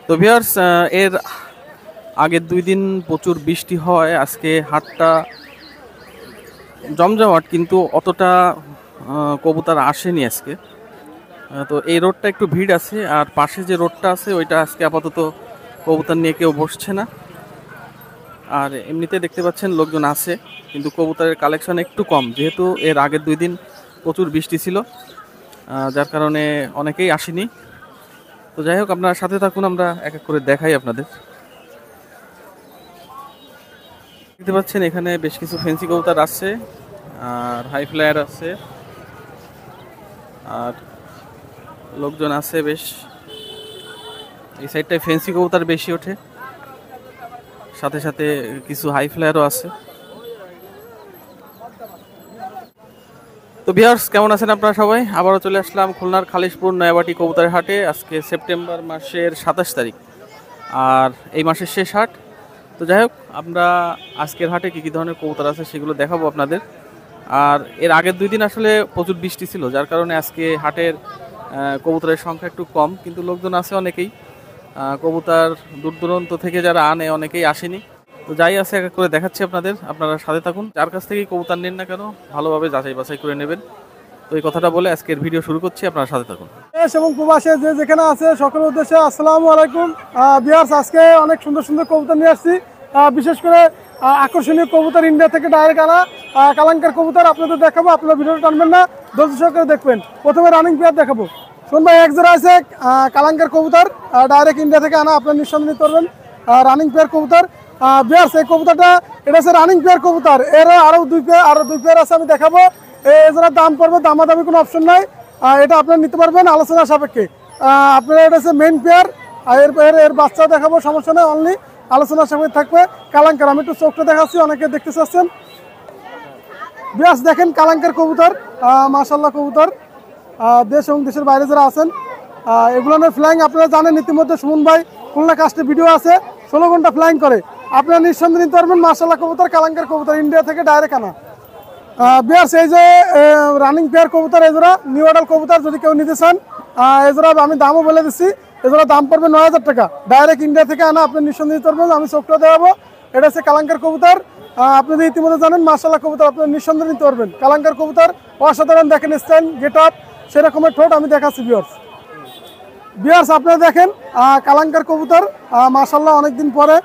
তো ভিউয়ার্স, এর আগের 2 দিন প্রচুর বৃষ্টি হয়। আজকে হাটটা জমজমাট, কিন্তু অতটা কবুতর আসেনি আজকে। তো এই রোডটা একটু ভিড় আছে, আর পাশে যে রোডটা আছে ওইটা আজকে আপাতত কবুতর নিয়ে কেউ বসছে না। আর এমনিতে দেখতে পাচ্ছেন লোকজন আছে, কিন্তু কবুতরের কালেকশন একটু কম, যেহেতু এর আগের 2 দিন প্রচুর বৃষ্টি ছিল, যার কারণে অনেকেই আসেনি। তো যাই হোক, আপনার সাথে থাকুন, আমরা এক এক করে দেখাই আপনাদের। দেখতে পাচ্ছেন এখানে বেশ কিছু ফেন্সি কবুতর আছে, আর হাই ফ্লায়ার আছে, আর লোকজন আছে বেশ। এই সাইডটায় ফেন্সি কবুতর বেশি ওঠে, সাথে সাথে কিছু হাই ফ্লায়ারও আছে। তো ভিউয়ার্স, কেমন আছেন আপনারা সবাই? আবারও চলে আসলাম খুলনার খালিশপুর নয়াবাটি কবুতরের হাটে। আজকে সেপ্টেম্বর মাসের 27 তারিখ, আর এই মাসের শেষ হাট। তো যাই হোক, আমরা আজকের হাটে কী কী ধরনের কবুতর আছে সেগুলো দেখাবো আপনাদের। আর এর আগের 2 দিন আসলে প্রচুর বৃষ্টি ছিল, যার কারণে আজকে হাটের কবুতরের সংখ্যা একটু কম, কিন্তু লোকজন আছে অনেকেই। কবুতর দূর দূরান্ত থেকে যারা আনে অনেকেই আসেনি। তো যাই আছে এক এক করে দেখাচ্ছি আপনাদের, আপনারা সাথে থাকুন। যার কাছ থেকেই কবুতর নেন না কেন, ভালোভাবে যাচাই বাছাই করে নেবেন। তো এই কথাটা বলে আজকের ভিডিও শুরু করছি, আপনারা সাথে থাকুন। দেশ এবং প্রবাসে যে যেখানে আছে সকলের উদ্দেশ্যে আসসালামু আলাইকুম। ভিউয়ার্স, আজকে অনেক সুন্দর সুন্দর কবুতর নিয়ে আসছি। বিশেষ করে আকর্ষণীয় কবুতর ইন্ডিয়া থেকে ডাইরেক্ট আনা কালাঙ্কার কবুতর আপনাদের দেখাবো। আপনারা ভিডিওটা টানবেন না, ধৈর্য সহকারে দেখবেন। প্রথমে রানিং পেয়ার দেখাবো। শোন ভাই, এক জোড়া আছে কালাঙ্কার কবুতর, ডাইরেক্ট ইন্ডিয়া থেকে আনা, আপনারা নিঃসন্দেহে নিতে পারবেন। রানিং পেয়ার কবুতর। ভিউয়ার্স, এই কবুতরটা এটা হচ্ছে রানিং পেয়ার কবুতর। এর আরও দুই পেয়ার আছে, আমি দেখাবো। এই জোড়ার দাম পড়বে, দামাদামি কোনো অপশন নাই। এটা আপনারা নিতে পারবেন আলোচনা সাপেক্ষে। আপনারা এটা হচ্ছে মেইন পেয়ার, এর বাচ্চা দেখাবো, সমস্যা নেই, অনলি আলোচনা সাপেক্ষে থাকবে। কালাঙ্কার, আমি একটু চোখটা দেখাচ্ছি, অনেকে দেখতে চাচ্ছেন। বিয়াস দেখেন কালাঙ্কার কবুতর, মাশাল্লাহ কবুতর। দেশ এবং দেশের বাইরে যারা আছেন, এগুলোর ফ্লাইং আপনারা জানেন ইতিমধ্যে। সুমন ভাই খুলনা কাস্টে ভিডিও আছে, 16 ঘন্টা ফ্লাইং করে। আপনারা নিঃসন্দেহে নিতে পারবেন মাশাল্লাহ কবুতর, কালাঙ্কার কবুতর, ইন্ডিয়া থেকে ডাইরেক্ট আনা। বিয়ার্স, এই যে রানিং পেয়ার কবুতর, এজোড়া নিউ অর্ডার কবুতর, যদি কেউ নিতে চান এজোড়া আমি দামও বলে দিচ্ছি। এজোড়া দাম পড়বে 9000 টাকা, ডাইরেক্ট ইন্ডিয়া থেকে আনা, আপনি নিঃসন্দেহে নিতে পারবেন। আমি চোখটা দেখাবো, এটা হচ্ছে কালাঙ্কার কবুতর। আপনাদের ইতিমধ্যে জানেন মাশাল্লাহ কবুতর, আপনারা নিঃসন্দেহে নিতে পারবেন। কালাঙ্কার কবুতর অসাধারণ, দেখেন স্টাইল, গেট আপ, সেরকমের ঠোঁট, আমি দেখাচ্ছি। বিয়ার্স আপনারা দেখেন কালাঙ্কার কবুতর, মাশাল্লাহ অনেকদিন পরে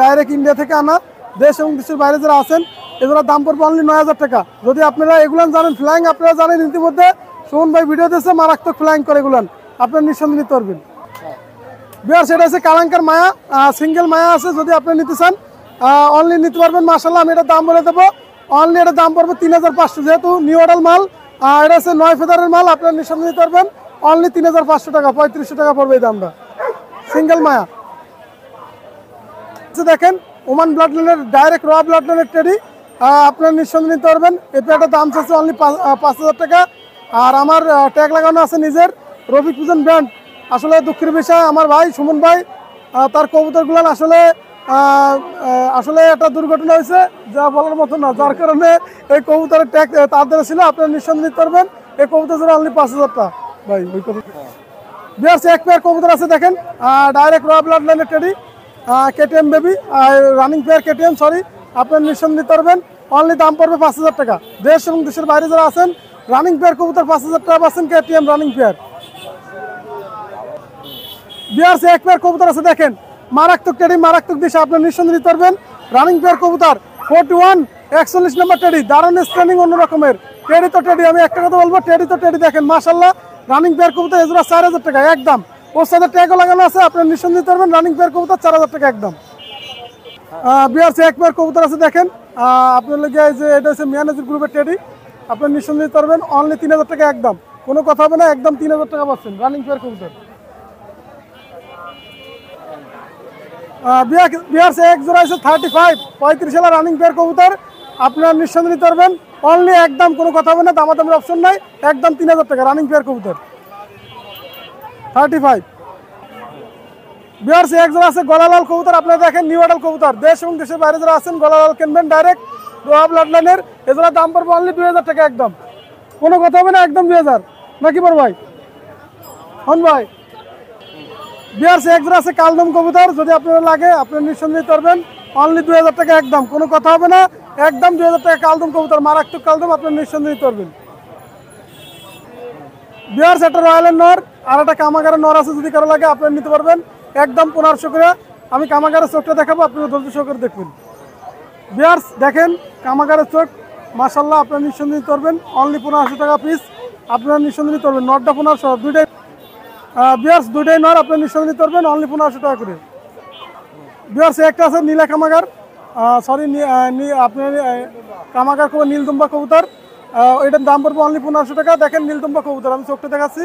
ডাইরেক্ট ইন্ডিয়া থেকে আনা। দেশ এবং দেশের বাইরে যারা আছেন, এগুলোর দাম পড়বে অনলি 9000 টাকা। যদি আপনারা এগুলো জানেন, ফ্লাইং আপনারা জানেন ইতিমধ্যে, সুমন ভাই ভিডিও দিয়েছে, মারাত্মক ফ্লাইং করে এগুলান, আপনারা নিঃসন্দেহে নিতে পারবেন। বিয়ার্স, এটা হচ্ছে কালাঙ্কার মায়া, সিঙ্গেল মায়া আছে, যদি আপনি নিতে চান অনলি নিতে পারবেন। মাশাল্লাহ, আমি এটার দাম বলে দেবো, অনলি এটার দাম পড়বে 3500, যেহেতু নিউ অর্ডার মাল, এটা হচ্ছে 9 ফেদারের মাল, আপনারা নিঃসন্দেহে নিতে পারবেন অনলি 3500 টাকা, 3500 টাকা পড়বে এই দামটা, সিঙ্গেল মায়া। দেখেন ওমান ব্লাড লাইনের, ডাইরেক্ট র ব্লাড লাইনের টেডি, আপনারা নিঃসন্দেহে নিতে পারবেন। এই পেয়ারটার দাম চাচ্ছে অনলি 5000 টাকা। আর আমার ট্যাগ লাগানো আছে নিজের, রফিক পুজন ব্র্যান্ড। আসলে দুঃখের বিষয়, আমার ভাই সুমন ভাই তার কবুতরগুলো আসলে একটা দুর্ঘটনা হয়েছে, যা বলার মতো না, যার কারণে এই কবুতরের ট্যাগ তাদের ছিল। আপনারা নিঃসন্দেহে নিতে পারবেন। এই কবুতর জন্য অনলি 5000 টাকা ভাই। ওই কবুতর বিয়ার্স, এক পেয়ার কবুতর আছে দেখেন, ডাইরেক্ট র ব্লাড লাইনের teddy, KTM baby, running pair KTM, sorry, আপনার নিঃসন্দেহে নিতে পারবেন। অনলি দাম পড়বে 5000 টাকা। দেশ এবং দেশের বাইরে যারা আছেন, রানিং পেয়ার কবুতর 5000 টাকা পাচ্ছেন, কেটিএম রানিং পেয়ার। বিয়ার্স, এক পেয়ার কবুতর আছে দেখেন, মারাত্মক টেডি, মারাত্মক দিশা, আপনার নিঃসন্দেহে নিতে পারবেন। রানিং পেয়ার কবুতর 41 41 নম্বর টেডি, দারুণ স্ট্যান্ডিং, অন্য রকমের টেডি। তো টেডি, আমি একটা কথা বলবো, টেডি তো টেডি, দেখেন মাশাল্লাহ। রানিং পেয়ার কবুতর এজোড়া 4000 টাকা একদম, ওর সাথে ট্যাগও লাগানো আছে, আপনার নিঃসন্দেহে নিতে পারবেন। রানিং পেয়ার কবুতর 4000 টাকা একদম। বিয়ার্স, এক পেয়ার কবুতর আছে দেখেন, আপনার লোক যে এটা হচ্ছে মিয়ানাজির গ্রুপের টেডি, আপনার নিঃসন্দেহে নিতে পারবেন অনলি 3000 টাকা একদম, কোনো কথা হবে না, একদম 3000 টাকা পাচ্ছেন রানিং পেয়ার কবুতর। বিয়ার্স, এক জোড়া আছে 35 35 রানিং পেয়ার কবুতর, আপনারা নিঃসন্দেহে নিতে পারবেন অনলি একদম, কোনো কথা হবে না, দামাদামের অপশন নাই, একদম 3000 টাকা রানিং পেয়ার কবুতর 35। বিয়ার্স, এক জোড়া আছে গলালাল কবুতর, আপনারা দেখেন নিউ অর্ডার কবুতর। দেশ এবং দেশের বাইরে যারা আছেন, গলালাল কিনবেন ডাইরেক্ট রোয়া ব্লাড লাইনের। এজোড়া দাম পড়বে অনলি 2000 টাকা একদম, কোনো কথা হবে না, একদম 2000 নাকি বড় ভাই, হন ভাই। বিয়ার্স এক জোড়া আছে কালদম কবুতর, যদি আপনার লাগে আপনার নিঃসন্দেহে নিতে পারবেন, অনলি 2000 টাকা একদম, কোনো কথা হবে না, একদম 2000 টাকা কালদম কবুতর, মারাত্মক কালদম, আপনার নিঃসন্দেহে নিতে পারবেন। বিয়ার্স একটা রয়্যালের নর আর একটা কামাগারের নর আছে, যদি কারো লাগে আপনার নিতে পারবেন, একদম 1500 করে। আমি কামাগারের চোখটা দেখাবো, আপনারা ধৈর্য সহকারে দেখবেন। বিয়ার্স দেখেন কামাগারের চোখ, মাশাল্লাহ, আপনার নিঃসন্দেহে নিতে পারবেন, অনলি 1500 টাকা পিস, আপনার নিঃসন্দেহে নিতে পারবেন। নটটা 1500, দুইটাই বিয়ার্স দুইটাই নর, আপনার নিঃসন্দেহে নিতে পারবেন, অনলি 1500 টাকা করে। বিয়ার্স একটা আছে নীলা কামাগার, সরি আপনার কামাগার কবুতর, নীলদুম্বা কবুতর, এটার দাম পড়বে অনলি 1500 টাকা। দেখেন নীলদুম্বা কবুতর, আমি চোখটা দেখাচ্ছি।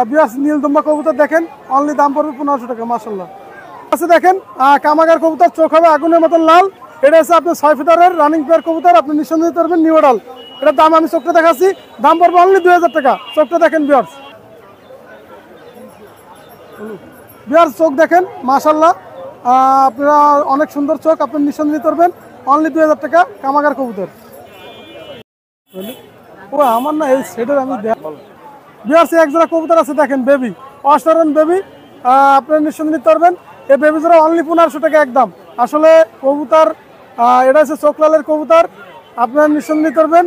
বিয়ার্স নীলদুম্বা কবুতর দেখেন, অনলি দাম পড়বে 1500 টাকা, মাশাল্লাহ। আছে দেখেন কামাগার কবুতর, চোখ হবে আগুনের মতন লাল, এটা হচ্ছে আপনার 6 ফিটারের রানিং পেয়ার কবুতর, আপনি নিঃসন্দেহে দিতে পারবেন, নিউ অর্ডার। এটার দাম আমি চোখটা দেখাচ্ছি, দাম পড়বে অনলি 2000 টাকা। চোখটা দেখেন বিয়ার্স, বিয়ার্স চোখ দেখেন, মাশাল্লাহ, আপনারা অনেক সুন্দর চোখ, আপনি নিঃসন্দেহে দিতে পারবেন, অনলি 2000 টাকা কামাগার কবুতর। ও আমার না এই সেটার আমি বিয়ার্স এক জোড়া কবুতর আছে দেখেন, বেবি, অসাধারণ বেবি, আপনারা নিঃসন্দেহে নিতে পারবেন। এই বেবি জোড়া অনলি 1500 টাকা একদম। আসলে কবুতর এটা হচ্ছে চোখলালের কবুতর, আপনারা নিঃসন্দেহে নিতে পারবেন।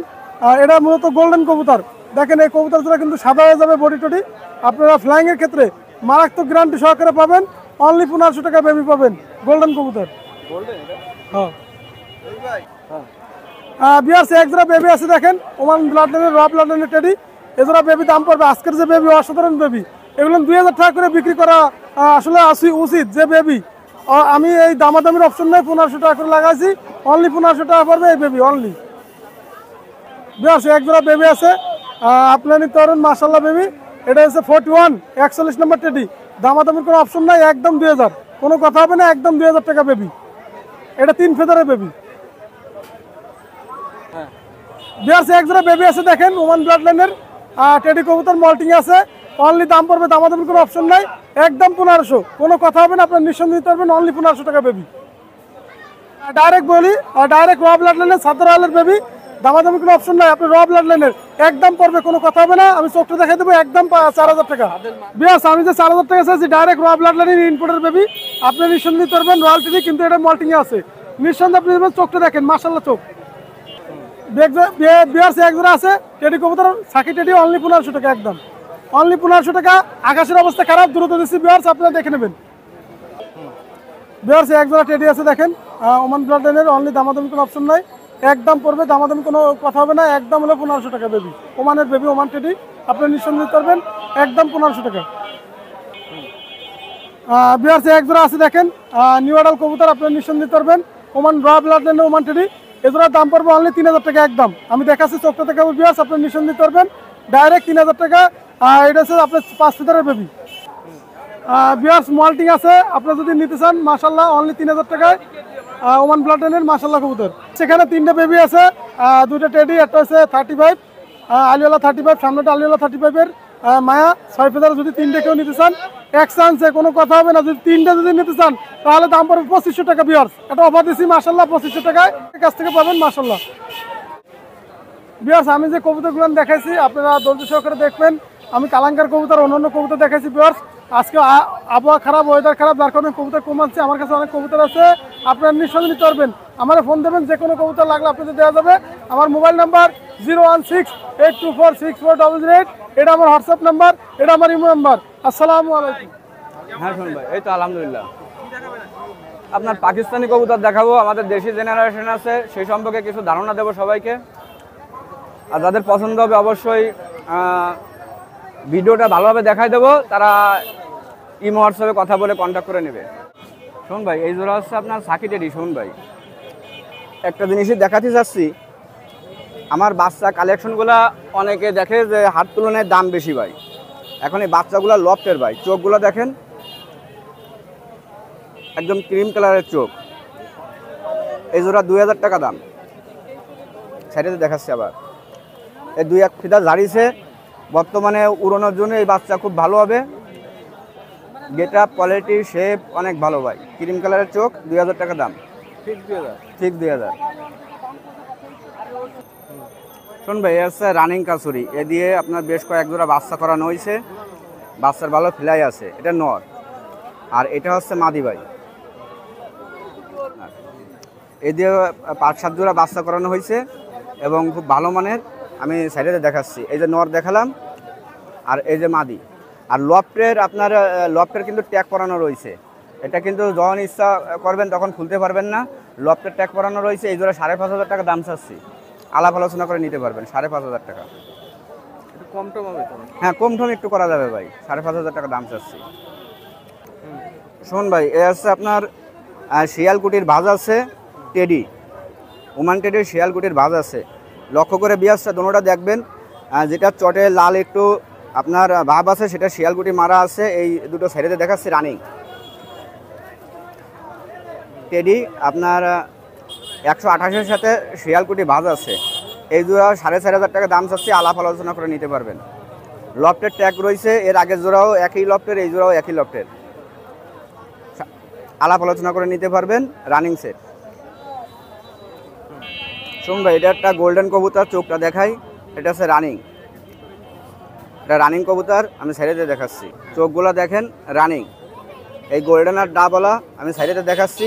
এটা মূলত গোল্ডেন কবুতর, দেখেন এই কবুতর জোড়া কিন্তু সাদা হয়ে যাবে বডি টডি, আপনারা ফ্লাইংয়ের ক্ষেত্রে মারাত্মক গ্যারান্টি সহকারে পাবেন, অনলি 1500 টাকা বেবি পাবেন, গোল্ডেন কবুতর। হ্যাঁ বিয়ার্স এক জোড়া বেবি আছে দেখেন, ওমান ব্লাড লাইনের, র ব্লাড লাইনের টেডি, এজোড়া বেবি দাম পড়বে, আজকের যে বেবি অসাধারণ বেবি, এগুলো 2000 টাকা করে বিক্রি করা আসলে উচিত। যে বেবি আমি এই দামাদামির অপশন নেই, 1500 টাকা করে লাগাইছি, অনলি 1500 টাকা পড়বে এই বেবি অনলি। বিয়ার্স এক জোড়া বেবি আছে, আপনার নিতে পারেন, মাশাল্লাহ বেবি, এটা হচ্ছে 41 41 নম্বর টেডি, দামাদামির কোনো অপশন নাই, একদম 2000, কোনো কথা হবে না, একদম 2000 টাকা বেবি, এটা 3 ফেদারের বেবি। বিয়ার্স এক জোড়া বেবি আছে দেখেন, ওমান ব্লাড লাইনের টেডি কবুতর, মল্টিং আছে, অনলি দাম পড়বে, দামাদামির কোনো অপশন নাই, একদম 1500, কোনো কথা হবে না, আপনার নিঃসন্দেহে দিতে পারবেন, অনলি 1500 টাকা বেবি। ডাইরেক্ট বলি, ডাইরেক্ট র ব্লাড লাইনের সাদর আলের বেবি, দামাদামি কোনো অপশন নাই, আপনি র ব্লাড লাইনের, একদম পড়বে, কোনো কথা হবে না, আমি চোখটা দেখাই দেবো, একদম 4000 টাকা। বিয়ার্স আমি যে 4000 টাকা চাইছি, ডাইরেক্ট র ব্লাড লাইনের ইনপুটের বেবি, আপনি নিঃসন্দেহে দিতে পারবেন, রয়্যাল টেডি, কিন্তু এটা মল্টিং আছে, নিঃসন্দেহে আপনি দেবেন, চোখটা দেখেন, মাশাল্লাহ চোখ। বিয়ার্স এক জোড়া আছে টেডি কবুতর, সাকি টেডি, অনলি 1500 টাকা একদম, অনলি 1500 টাকা। আকাশের অবস্থা খারাপ, দ্রুত দিচ্ছি বিয়ার্স, আপনারা দেখে নেবেন। বিয়ার্স এক জোড়া টেডি আছে দেখেন, ওমান ব্লাড লাইনের, অনলি দামাদামি কোনো অপশন নাই, একদম পড়বে, দামাদামি কোনো কথা হবে না, একদম হলো 1500 টাকা বেবি, ওমানের বেবি, ওমান টেডি, আপনি নিঃসন্দেহে দিতে পারবেন, একদম 1500 টাকা। বিয়ার্স এক জোড়া আছে দেখেন, নিউ অর্ডার কবুতর, আপনি নিঃসন্দেহে দিতে পারবেন, ওমান র ব্লাড লাইনের, ওমান টেডি, এজোড়ার দাম পড়বে অনলি 3000 টাকা একদম, আমি দেখাচ্ছি চোখটা দেখাবো বিয়ার্স, আপনি নিঃসন্দেহে দিতে পারবেন, ডাইরেক্ট 3000 টাকা। এটা হচ্ছে আপনার 5 ফিটারের বেবি। বিয়ার্স মল্টিং আছে, আপনারা যদি নিতে চান, মাশাল্লাহ, অনলি 3000 টাকায়, ওমান ব্লাড লাইনের, মাশাল্লাহ কবুতর। সেখানে 3টে বেবি আছে, 2টা টেডি, একটা হচ্ছে 35 আলিওয়ালা 35, সামনেটা আলিওয়ালা 35-এর মায়া 6 ফিটার, যদি 3টে কেউ নিতে চান, এক চান্সে, কোনো কথা হবে না, যদি 3টে যদি নিতে চান, তাহলে দাম পড়বে 2500 টাকা। বিয়ার্স এটা অফার দিচ্ছি, মাশাল্লাহ, 2500 টাকায় কাছ থেকে পাবেন, মাশাল্লাহ। বিয়ার্স আমি যে কবুতরগুলো দেখাইছি, আপনারা ধৈর্য সহকারে দেখবেন, আমি কালাঙ্কার কবুতর, অন্যান্য কবুতর দেখাইছি। বিয়ার্স আজকে আবহাওয়া খারাপ, ওয়েদার খারাপ, যার কারণে কবুতর কম আছে, আমার কাছে অনেক কবুতর আছে, আপনারা নিঃসন্দেহে নিতে পারবেন, আমার ফোন দেবেন, যে কোনো কবুতর লাগলে আপনাদের দেওয়া যাবে। আমার মোবাইল নাম্বার 01682464008, এটা আমার হোয়াটসঅ্যাপ নাম্বার, এটা আমার ইমো নাম্বার। আসসালামু আলাইকুম। হ্যাঁ শুনুন ভাই, এই তো আলহামদুলিল্লাহ, আপনার পাকিস্তানি কবুতর দেখাবো, আমাদের দেশি জেনারেশন আছে, সেই সম্পর্কে কিছু ধারণা দেবো সবাইকে, আর যাদের পছন্দ হবে অবশ্যই ভিডিওটা ভালোভাবে দেখাই দেবো, তারা ইমো হোয়াটসঅ্যাপে কথা বলে কন্ট্যাক্ট করে নেবে। শুনুন ভাই, এই জোড়া হচ্ছে আপনার সাকি টেডি। শুনুন ভাই, একটা জিনিসই দেখাতে চাচ্ছি, আমার বাচ্চা কালেকশনগুলা অনেকে দেখে যে হাট তুলনায় দাম বেশি ভাই, এখন এই বাচ্চাগুলো লফটের ভাই, চোখগুলো দেখেন, একদম ক্রিম কালারের চোখ, এই জোড়া 2000 টাকা দাম। সাইডে দেখাচ্ছি আবার, এই 2-1 ফিতা ঝাড়িছে, বর্তমানে উড়ানোর জন্য এই বাচ্চা খুব ভালো হবে, গেট আপ, কোয়ালিটি, শেপ অনেক ভালো ভাই, ক্রিম কালারের চোখ, 2000 টাকা দাম, ঠিক 2000। শোন ভাই, এ হচ্ছে রানিং কাসুরি, এ দিয়ে আপনার বেশ কয়েক জোড়া বাচ্চা করানো হয়েছে, বাচ্চার ভালো ফ্লাই আছে, এটা নর। আর এটা হচ্ছে মাদি ভাই। এই দিয়ে 5-7 জোড়া বাচ্চা করানো হয়েছে এবং খুব ভালো মানের। আমি সাইডে দেখাচ্ছি, এই যে নর দেখালাম আর এই যে মাদি। আর লফটের আপনার লফটের কিন্তু ট্যাগ করানো রয়েছে, এটা কিন্তু যখন ইচ্ছা করবেন তখন খুলতে পারবেন না। লফটের ট্যাগ করানো রয়েছে। এই জোড়া 5,500 টাকা দাম চাচ্ছি, আলাপ আলোচনা করে নিতে পারবেন। 5,500 টাকা। কম টম হবে তো? হ্যাঁ, কম টম একটু করা যাবে ভাই, 5,500 টাকা দাম চাচ্ছি। শোন ভাই, এ আছে আপনার শিয়ালকুটির ভাজ আছে টেডি, ওমান টেডির শিয়ালকুটির ভাজ আছে। লক্ষ্য করে বিয়াসটা দোনোটা দেখবেন, যেটা চটে লাল একটু আপনার ভাব আছে সেটা শিয়ালকুটি মারা আছে। এই দুটো সাইডে দেখাচ্ছি রানিং টেডি আপনার 128-এর সাথে শিয়ালকুটি ভাজ আছে। এই জোড়া 4,500 টাকা দাম চাচ্ছি, আলাপ আলোচনা করে নিতে পারবেন। লফটের ট্যাগ রয়েছে, এর আগের জোড়াও একই লফটের, এই জোড়াও একই লফটের, আলাপ আলোচনা করে নিতে পারবেন। Running set. শুন ভাই, এটা একটা গোল্ডেন কবুতর, চোখটা দেখাই। এটা হচ্ছে রানিং, এটা রানিং কবুতর। আমি সাইডে দেখাচ্ছি, চোখগুলো দেখেন রানিং। এই গোল্ডেন আর ডাবলা আমি সাইডে দেখাচ্ছি।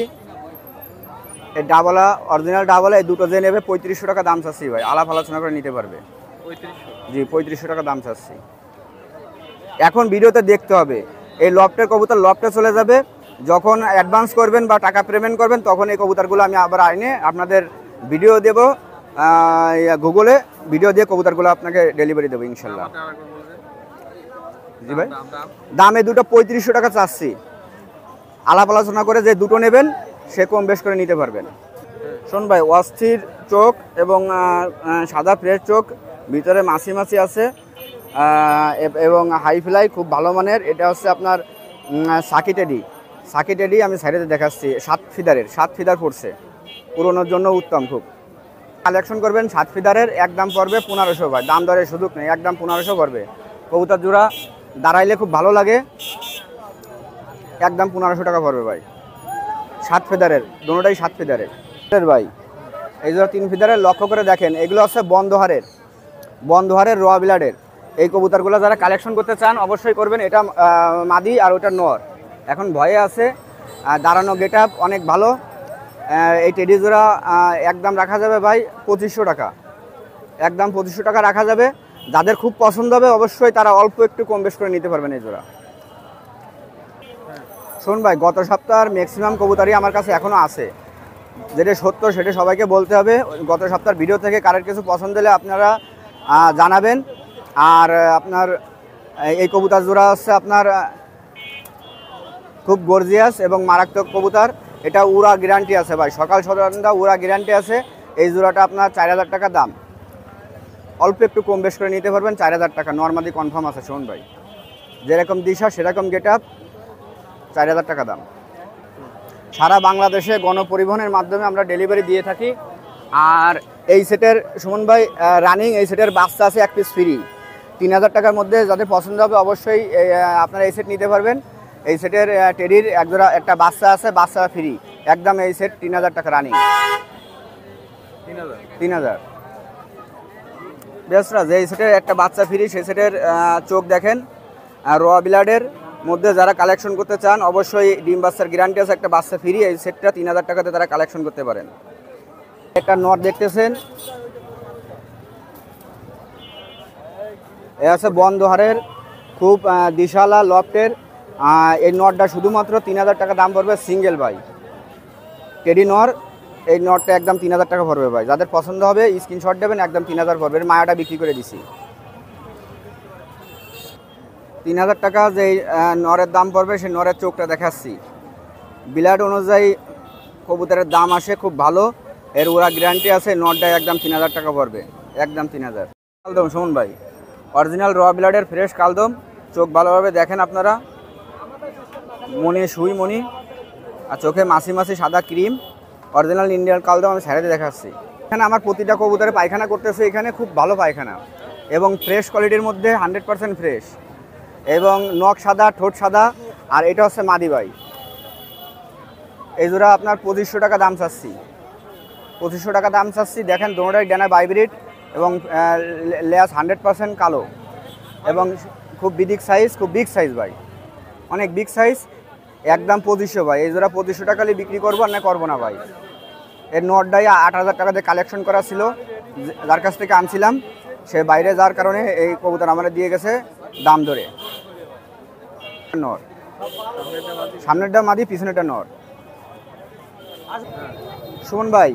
এই ডাবলা অরিজিনাল ডাবলা, এই দুটো যে নেবে 3500 টাকা দাম চাচ্ছি ভাই, আলাপ আলোচনা করে নিতে পারবে। 3500? জি, 3500 টাকা দাম চাচ্ছি। এখন ভিডিওতে দেখতে হবে, এই লফটের কবুতর লফটে চলে যাবে। যখন অ্যাডভান্স করবেন বা টাকা পেমেন্ট করবেন তখন এই কবুতরগুলো আমি আবার আইনে আপনাদের ভিডিও দেব, গুগলে ভিডিও দিয়ে কবুতরগুলো আপনাকে ডেলিভারি দেবো ইনশাল্লাহ। জি ভাই, দামে দুটো 3500 টাকা চাচ্ছি, আলাপ আলোচনা করে যে দুটো নেবেন সে কম বেশ করে নিতে পারবেন। শোন ভাই, অস্থির চোখ এবং সাদা ফ্রেশ চোখ, ভিতরে মাছি মাছি আছে এবং হাই ফ্লাই, খুব ভালো মানের। এটা হচ্ছে আপনার সাকি টেডি। আমি সাইডে দেখাচ্ছি, 7 ফিদারের, 7 ফিদার পড়ছে, পুরোনোর জন্য উত্তম। খুব কালেকশন করবেন 7 ফিদারের, একদম পড়বে 1500 ভাই, দাম দরের সুযোগ নেই, একদম 1500 পড়বে। কবুতর জোড়া দাঁড়াইলে খুব ভালো লাগে, একদম 1500 টাকা পড়বে ভাই। 7 ফিদারের, দুটোটাই 7 ফিদারের ভাই। এই জোড়া 3 ফিদারের। লক্ষ্য করে দেখেন, এগুলো হচ্ছে বন্ধহারের র বিলাডের। এই কবুতরগুলো যারা কালেকশন করতে চান অবশ্যই করবেন। এটা মাদি আর ওটা নর। এখন ভয়ে আছে, দাঁড়ানো গেট আপ অনেক ভালো। এই টেডি জোড়া একদম রাখা যাবে ভাই 2500 টাকা, একদম 2500 টাকা রাখা যাবে। যাদের খুব পছন্দ হবে অবশ্যই তারা অল্প একটু কম বেশ করে নিতে পারবেন এই জোড়া। শোন ভাই, গত সপ্তাহের ম্যাক্সিমাম কবুতরই আমার কাছে এখনও আছে, যেটা সত্য সেটা সবাইকে বলতে হবে। গত সপ্তাহের ভিডিও থেকে কারোর কিছু পছন্দ হলে আপনারা জানাবেন। আর আপনার এই কবুতর জোড়া হচ্ছে আপনার খুব গর্জিয়াস এবং মারাত্মক কবুতর। এটা উড়া গ্যারান্টি আছে ভাই, সকাল সন্ধ্যা উড়া গ্যারান্টি আছে। এই জোড়াটা আপনার 4000 টাকা দাম, অল্প একটু কম বেশ করে নিতে পারবেন। 4000 টাকা নর্মালি কনফার্ম আছে। শোন ভাই, যেরকম দিশা সেরকম গেট আপ, 4000 টাকা দাম। সারা বাংলাদেশে গণপরিবহনের মাধ্যমে আমরা ডেলিভারি দিয়ে থাকি। আর এই সেটের সুমন ভাই রানিং, এই সেটের বাচ্চা আছে 1 পিস ফ্রি। 3000 টাকার মধ্যে যাদের পছন্দ হবে অবশ্যই আপনারা এই সেট নিতে পারবেন। এই সেটের টেডির একজোড়া একটা বাচ্চা আছে, বাচ্চা ফ্রি, একদম এই সেট 3000 টাকা রানিং। 3000 বেসরা, যে এই সেটের একটা বাচ্চা ফ্রি, সেই সেটের চোখ দেখেন র বিলাডের মধ্যে। যারা কালেকশন করতে চান অবশ্যই ডিম বাচ্চার গ্যারান্টি আছে, একটা বাচ্চা ফ্রি। এই সেটটা 3000 টাকাতে তারা কালেকশন করতে পারেন। একটা নট দেখতেছেন, এ আছে বন্ধহারের, খুব দিশালা লফটের। এই নটটা শুধুমাত্র 3000 টাকা দাম পড়বে সিঙ্গেল ভাই, টেডি নর। এই নটটা একদম 3000 টাকা পড়বে ভাই। যাদের পছন্দ হবে স্ক্রিনশট দেবেন, একদম 3000 পড়বে। এর মায়াটা বিক্রি করে দিছি 3000 টাকা। যে নরের দাম পড়বে সেই নরের চোখটা দেখাচ্ছি, বিলাড অনুযায়ী কবুতরের দাম আসে খুব ভালো। এর ওরা গ্যারান্টি আছে। নটটা একদম 3000 টাকা পড়বে, একদম 3000। কালদম শুনুন ভাই, অরিজিনাল র বিলাডের ফ্রেশ কালদম। চোখ ভালোভাবে দেখেন আপনারা, মনে সুই মনি, আর চোখে মাছি মাছি সাদা ক্রিম, অরিজিনাল ইন্ডিয়ান কালদম। আমি সাইডে দেখাচ্ছি। এখানে আমার প্রতিটা কবুতরে পায়খানা করতেছে, এখানে খুব ভালো পায়খানা এবং ফ্রেশ কোয়ালিটির মধ্যে 100% ফ্রেশ এবং নখ সাদা, ঠোঁট সাদা। আর এটা হচ্ছে মাদি ভাই। এই জোড়া আপনার 2500 টাকা দাম চাচ্ছি, 2500 টাকা দাম চাচ্ছি। দেখেন দোনোটাই ডানা বাইব্রিড এবং লেয়াস 100% কালো এবং খুব বিগ সাইজ, খুব বিগ সাইজ ভাই, অনেক বিগ সাইজ, একদম 2500 ভাই। এই জোড়া 2500 টাকা বিক্রি করবো না, করবো না ভাই। এর নটটাই 8000 টাকা দিয়ে কালেকশন করা ছিল, যার কাছ থেকে আনছিলাম সে বাইরে যাওয়ার কারণে এই কবুতর আমার দিয়ে গেছে দাম ধরে। নর, সামনেরটা মাদি, পিছনেরটা নর। সুমন ভাই,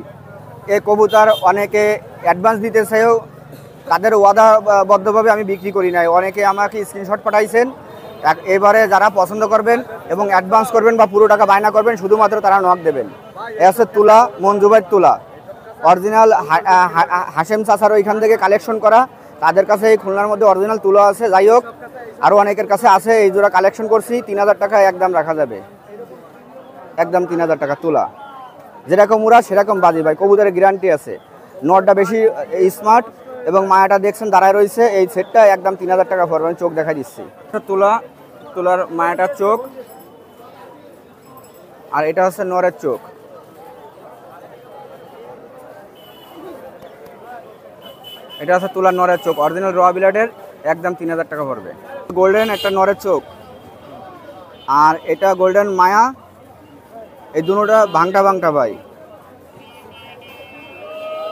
এই কবুতর অনেকে অ্যাডভান্স দিতে চাইও, তাদের ওয়াদাবদ্ধভাবে আমি বিক্রি করি নাই। অনেকে আমাকে স্ক্রিনশট পাঠাইছেন, এবারে যারা পছন্দ করবেন এবং অ্যাডভান্স করবেন বা পুরো টাকা বায়না করবেন, শুধুমাত্র তারা নক দেবেন। এ আছে তুলা, মঞ্জুবাইয়ের তুলা, অরিজিনাল হাশেম চাচার ওইখান থেকে কালেকশন করা, তাদের কাছে এই খুলনার মধ্যে অরিজিনাল তুলা আছে। যাই হোক, আরও অনেকের কাছে আছে। এই জোড়া কালেকশন করছি, 3000 টাকা একদম রাখা যাবে, একদম 3000 টাকা তুলা। যেরকম উড়া সেরকম বাজি ভাই, কবুতরের গ্যারান্টি আছে। নটটা বেশি স্মার্ট এবং মায়াটা দেখছেন দাঁড়ায় রয়েছে। এই সেটটা একদম 3000 টাকা পড়বে, আমি চোখ দেখা দিচ্ছি। তুলা, তুলার মায়াটার চোখ, আর এটা হচ্ছে নরের চোখ। এটা হচ্ছে তুলার নরের চোখ, অরিজিনাল র বিলাডের, একদম 3000 টাকা পড়বে। গোল্ডেন একটা নরের চোখ, আর এটা গোল্ডেন মায়া। এই দুটোটা ভাংটা ভাংটা ভাই,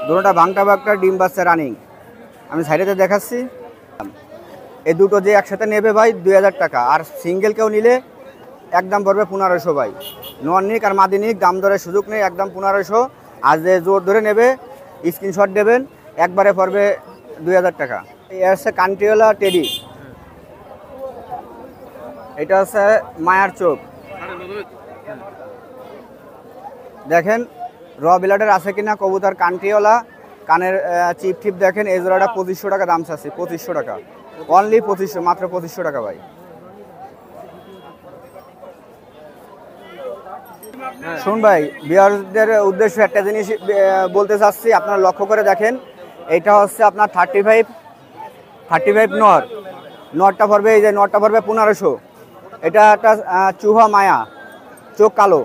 দুটোটা ভাংটা ভাংটা, ডিম বাচ্চা রানিং। আমি সাইডেতে দেখাচ্ছি। এই দুটো যে একসাথে নেবে ভাই 2000 টাকা, আর সিঙ্গেল কেউ নিলে একদম পড়বে 1500 ভাই। নন নিক আর মাদি নিক, দাম দরের সুযোগ নেই, একদম 1500। আর যে জোর ধরে নেবে স্ক্রিনশট দেবেন, একবারে পড়বে 2000 টাকা। এই হচ্ছে কান্ট্রিওয়ালা টেডি, এটা হচ্ছে মায়ার চোখ। দেখেন র বিলাডের আছে কিনা কবুতর, কান্ট্রিওয়ালা, কানের চিপ টিপ দেখেন। এই জোড়াটা 2500 টাকা দাম চাচ্ছি, 2500 টাকা অনলি, 2500, মাত্র 2500 টাকা ভাই। শুন ভাই, বিয়ারদের উদ্দেশ্যে একটা জিনিস বলতে চাচ্ছি, আপনারা লক্ষ্য করে দেখেন। এইটা হচ্ছে আপনার 35 নর, নটটা পড়বে, এই যে নটটা পড়বে 1500। এটা একটা চুহা মায়া, চোখ কালো।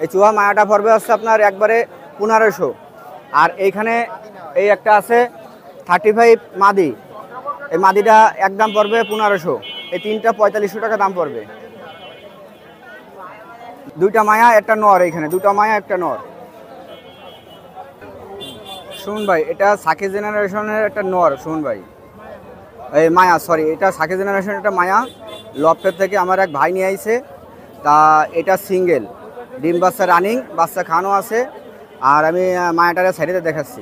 এই চুহা মায়াটা পড়বে হচ্ছে আপনার একবারে 1500। আর এইখানে এই একটা আছে 35 মাদি, এই মাদিটা একদম পড়বে 1500। এই তিনটা 4500 টাকা দাম পড়বে। দুইটা মায়া একটা নর, এইখানে দুটো মায়া একটা নর। শুন ভাই, এটা সাকি জেনারেশনের একটা নর। শুন ভাই, এই মায়া, সরি, এটা সাকি জেনারেশনের একটা মায়া, লফটের থেকে আমার এক ভাই নিয়ে আইছে। তা এটা সিঙ্গেল, ডিম বাচ্চা রানিং, বাচ্চা খানো আছে। আর আমি মায়াটারে সাইডে দেখাচ্ছি।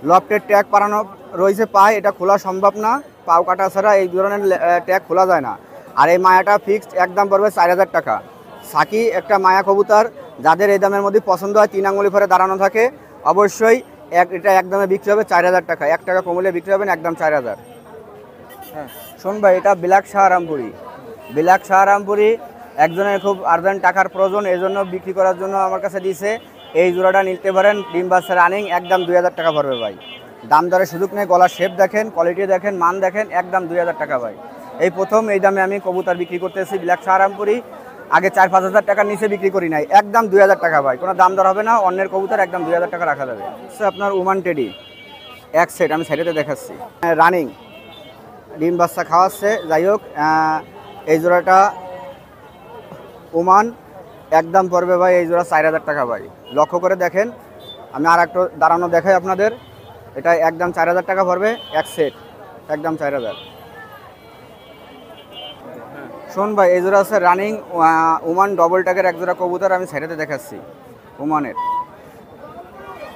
লফটের ট্যাগ পারানো রয়েছে পায়ে, এটা খোলা সম্ভব না, পাও কাটা ছাড়া এই ধরনের ট্যাগ খোলা যায় না। আর এই মায়াটা ফিক্সড একদম পড়বে 4000 টাকা। সাকি একটা মায়া কবুতর, যাদের এই দামের মধ্যে পছন্দ হয়, 3 আঙ্গুলি ফরে দাঁড়ানো থাকে, অবশ্যই এটা একদমে বিক্রি হবে 4000 টাকা। 1 টাকা কমলে বিক্রি হবেন একদম 4000। হ্যাঁ শোন ভাই, এটা ব্ল্যাক শাহরামপুরি, ব্ল্যাক শাহরামপুরি। একজনের খুব আর্জেন্ট টাকার প্রয়োজন, এই জন্য বিক্রি করার জন্য আমার কাছে দিয়েছে। এই জোড়াটা নিতে পারেন, ডিম বাচ্চা রানিং, একদম 2000 টাকা পড়বে ভাই। দাম দরের সুযোগ নেই, গলার শেপ দেখেন, কোয়ালিটি দেখেন, মান দেখেন, একদম 2000 টাকা ভাই। এই প্রথম এই দামে আমি কবুতর বিক্রি করতেছি, ব্ল্যাক শাহরামপুরি। আগে 4-5 হাজার টাকার নিচে বিক্রি করি নাই, একদম 2000 টাকা ভাই। কোনো দাম দর হবে না, অন্যের কবুতর একদম 2000 টাকা রাখা যাবে। আপনার ওমান টেডি এক সেট, আমি সাইডেতে দেখাচ্ছি, রানিং, ডিম বাচ্চা খাওয়াচ্ছে। যাই হোক, এই জোড়াটা ওমান, একদম পড়বে ভাই এই জোড়া 4000 টাকা ভাই। লক্ষ্য করে দেখেন, আমি আর একটু দাঁড়ানো দেখাই আপনাদের। এটা একদম 4000 টাকা পড়বে এক সেট, একদম 4000। শোন ভাই, এই জোড়া আছে রানিং ওমান ডবল ট্যাগের এক জোড়া কবুতর, আমি সাইডেতে দেখাচ্ছি ওমানের।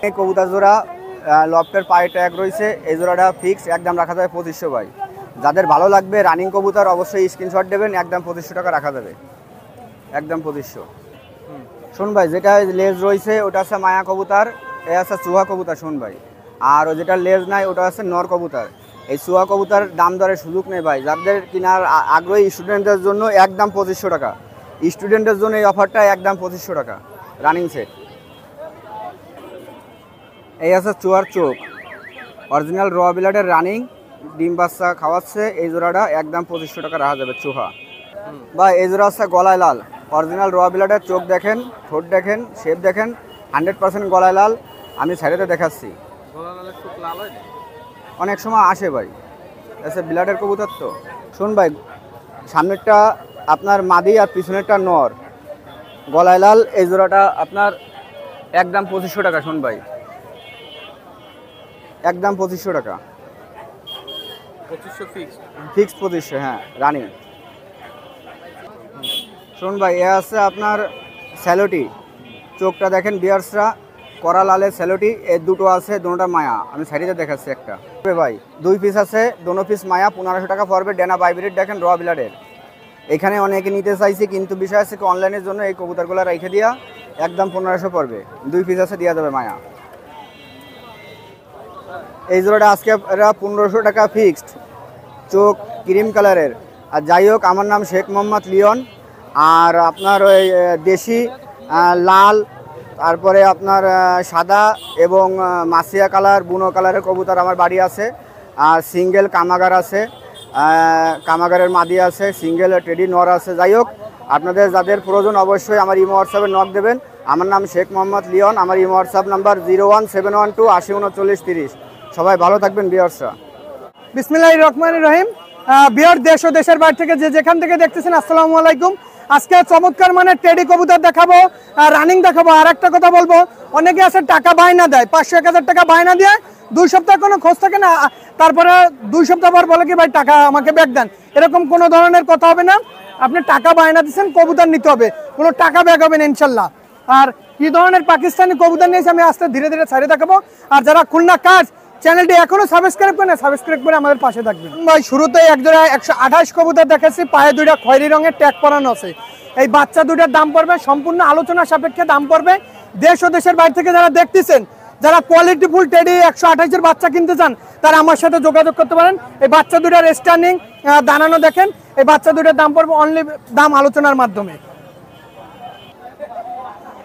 এই কবুতর জোড়া লফটের পায়ে ট্যাগ রয়েছে। এই জোড়াটা ফিক্স একদম রাখা যাবে 2500 ভাই। যাদের ভালো লাগবে রানিং কবুতর অবশ্যই স্ক্রিনশট দেবেন, একদম 2500 টাকা রাখা যাবে, একদম 2500। শোন ভাই, যেটা লেজ রয়েছে ওটা আছে মায়া কবুতর, এ আছে চুহা কবুতর। শোন ভাই, আর যেটা লেজ নাই ওটা আছে নর কবুতর। এই চুহা কবুতর দাম দরের সুযোগ নেই ভাই। যাদের কেনার আগ্রহী স্টুডেন্টদের জন্য একদম 2500 টাকা, স্টুডেন্টের জন্য এই অফারটা একদম 2500 টাকা রানিং সেট। এই আছে চুয়ার চোখ, অরিজিনাল র বিলাডের রানিং, ডিম বাচ্চা খাওয়াচ্ছে। এই জোড়াটা একদম 2500 টাকা রাখা যাবে চোহা বা। এই জোড়া আছে গলায় লাল, অরিজিনাল র বিলাডের। চোখ দেখেন, ঠোঁট দেখেন, শেপ দেখেন, 100% গলায় লাল। আমি সাইডেতে দেখাচ্ছি, অনেক সময় আসে ভাই, এসে বিলাডের কবুতর তো। শোন ভাই, সামনেরটা আপনার মাদি আর পিছনেরটা নর, গলায় লাল। এই জোড়াটা আপনার একদম 2500 টাকা। শোন ভাই, একদম 2500 টাকা। 2500 ফিক্স। ফিক্স 2500, হ্যাঁ রানিং। শোন ভাই, এ আছে আপনার স্যালোটি, চোখটা দেখেন বিয়ার্সরা, করা লালের স্যালোটি। এই দুটো আছে, দুটোটা মায়া। আমি সাইডে দেখাচ্ছি একটা ভাই, 2 পিস আছে, দোনো পিস মায়া। 1500 টাকা পড়বে। ডেনা বাইব্রিড দেখেন, র বিলাডের। এখানে অনেকে নিতে চাইছি, কিন্তু বিষয় আছে অনলাইনের জন্য এই কবুতরগুলো রেখে দিয়া একদম 1500 পড়বে। 2 পিস আছে, দেওয়া যাবে মায়া। এই জোড়াটা আজকে 1500 টাকা ফিক্সড, চোখ ক্রিম কালারের। আর যাই হোক, আমার নাম শেখ মোহাম্মদ লিওন। আর আপনার ওই দেশি লাল, তারপরে আপনার সাদা এবং মাসিয়া কালার, বুনো কালারের কবুতর আমার বাড়ি আছে। আর সিঙ্গেল কামাগার আছে, কামাগারের মাদি আছে, সিঙ্গেল টেডি নর আছে। যাই হোক, আপনাদের যাদের প্রয়োজন অবশ্যই আমার ইমো হোয়াটসঅ্যাপে নক দেবেন। আমার নাম শেখ মোহাম্মদ লিওন। আমার ইমো হোয়াটসঅ্যাপ নাম্বার 01712 80 39 30। সবাই ভালো থাকবেন বিয়ার্সরা। বিসমিল্লাহির রহমানির রহিম। বিয়ার দেশ ও দেশের বাইরে থেকে যে যেখান থেকে দেখতেছেন, আসসালামু আলাইকুম। আজকে চমৎকার মানে টেডি কবুতর দেখাবো, রানিং দেখাবো। আর একটা কথা বলবো, অনেকে আছে টাকা বায়না দেয়, 500-1000 টাকা বায়না দিয়ে 2 সপ্তাহ কোনো খোঁজ থাকে না, তারপরে 2 সপ্তাহ পর বলে কি ভাই টাকা আমাকে ব্যাক দেন। এরকম কোনো ধরনের কথা হবে না। আপনি টাকা বায়না দিচ্ছেন, কবুতর নিতে হবে, কোনো টাকা ব্যাক হবে না ইনশাল্লাহ। আর কি ধরনের পাকিস্তানি কবুতর নিয়েছে আমি আস্তে ধীরে ধীরে ছাড়িয়ে দেখাবো। আর যারা খুলনা কাজ চ্যানেলটি এখনো সাবস্ক্রাইব করে না, সাবস্ক্রাইব করে আমাদের পাশে থাকবেন ভাই। শুরুতে এক জোড়া 128 কবুতর দেখাচ্ছি, পায়ে 2টা খয়েরি রঙের ট্যাগ পরানো আছে। এই বাচ্চা 2টার দাম পড়বে সম্পূর্ণ আলোচনা সাপেক্ষে দাম পড়বে। দেশ ও দেশের বাইরে থেকে যারা দেখতেছেন, যারা কোয়ালিটিফুল টেডি 128-এর বাচ্চা কিনতে চান, তারা আমার সাথে যোগাযোগ করতে পারেন। এই বাচ্চা 2টার স্ট্যান্ডিং দাঁড়ানো দেখেন। এই বাচ্চা 2টার দাম পড়বে অনলি দাম আলোচনার মাধ্যমে।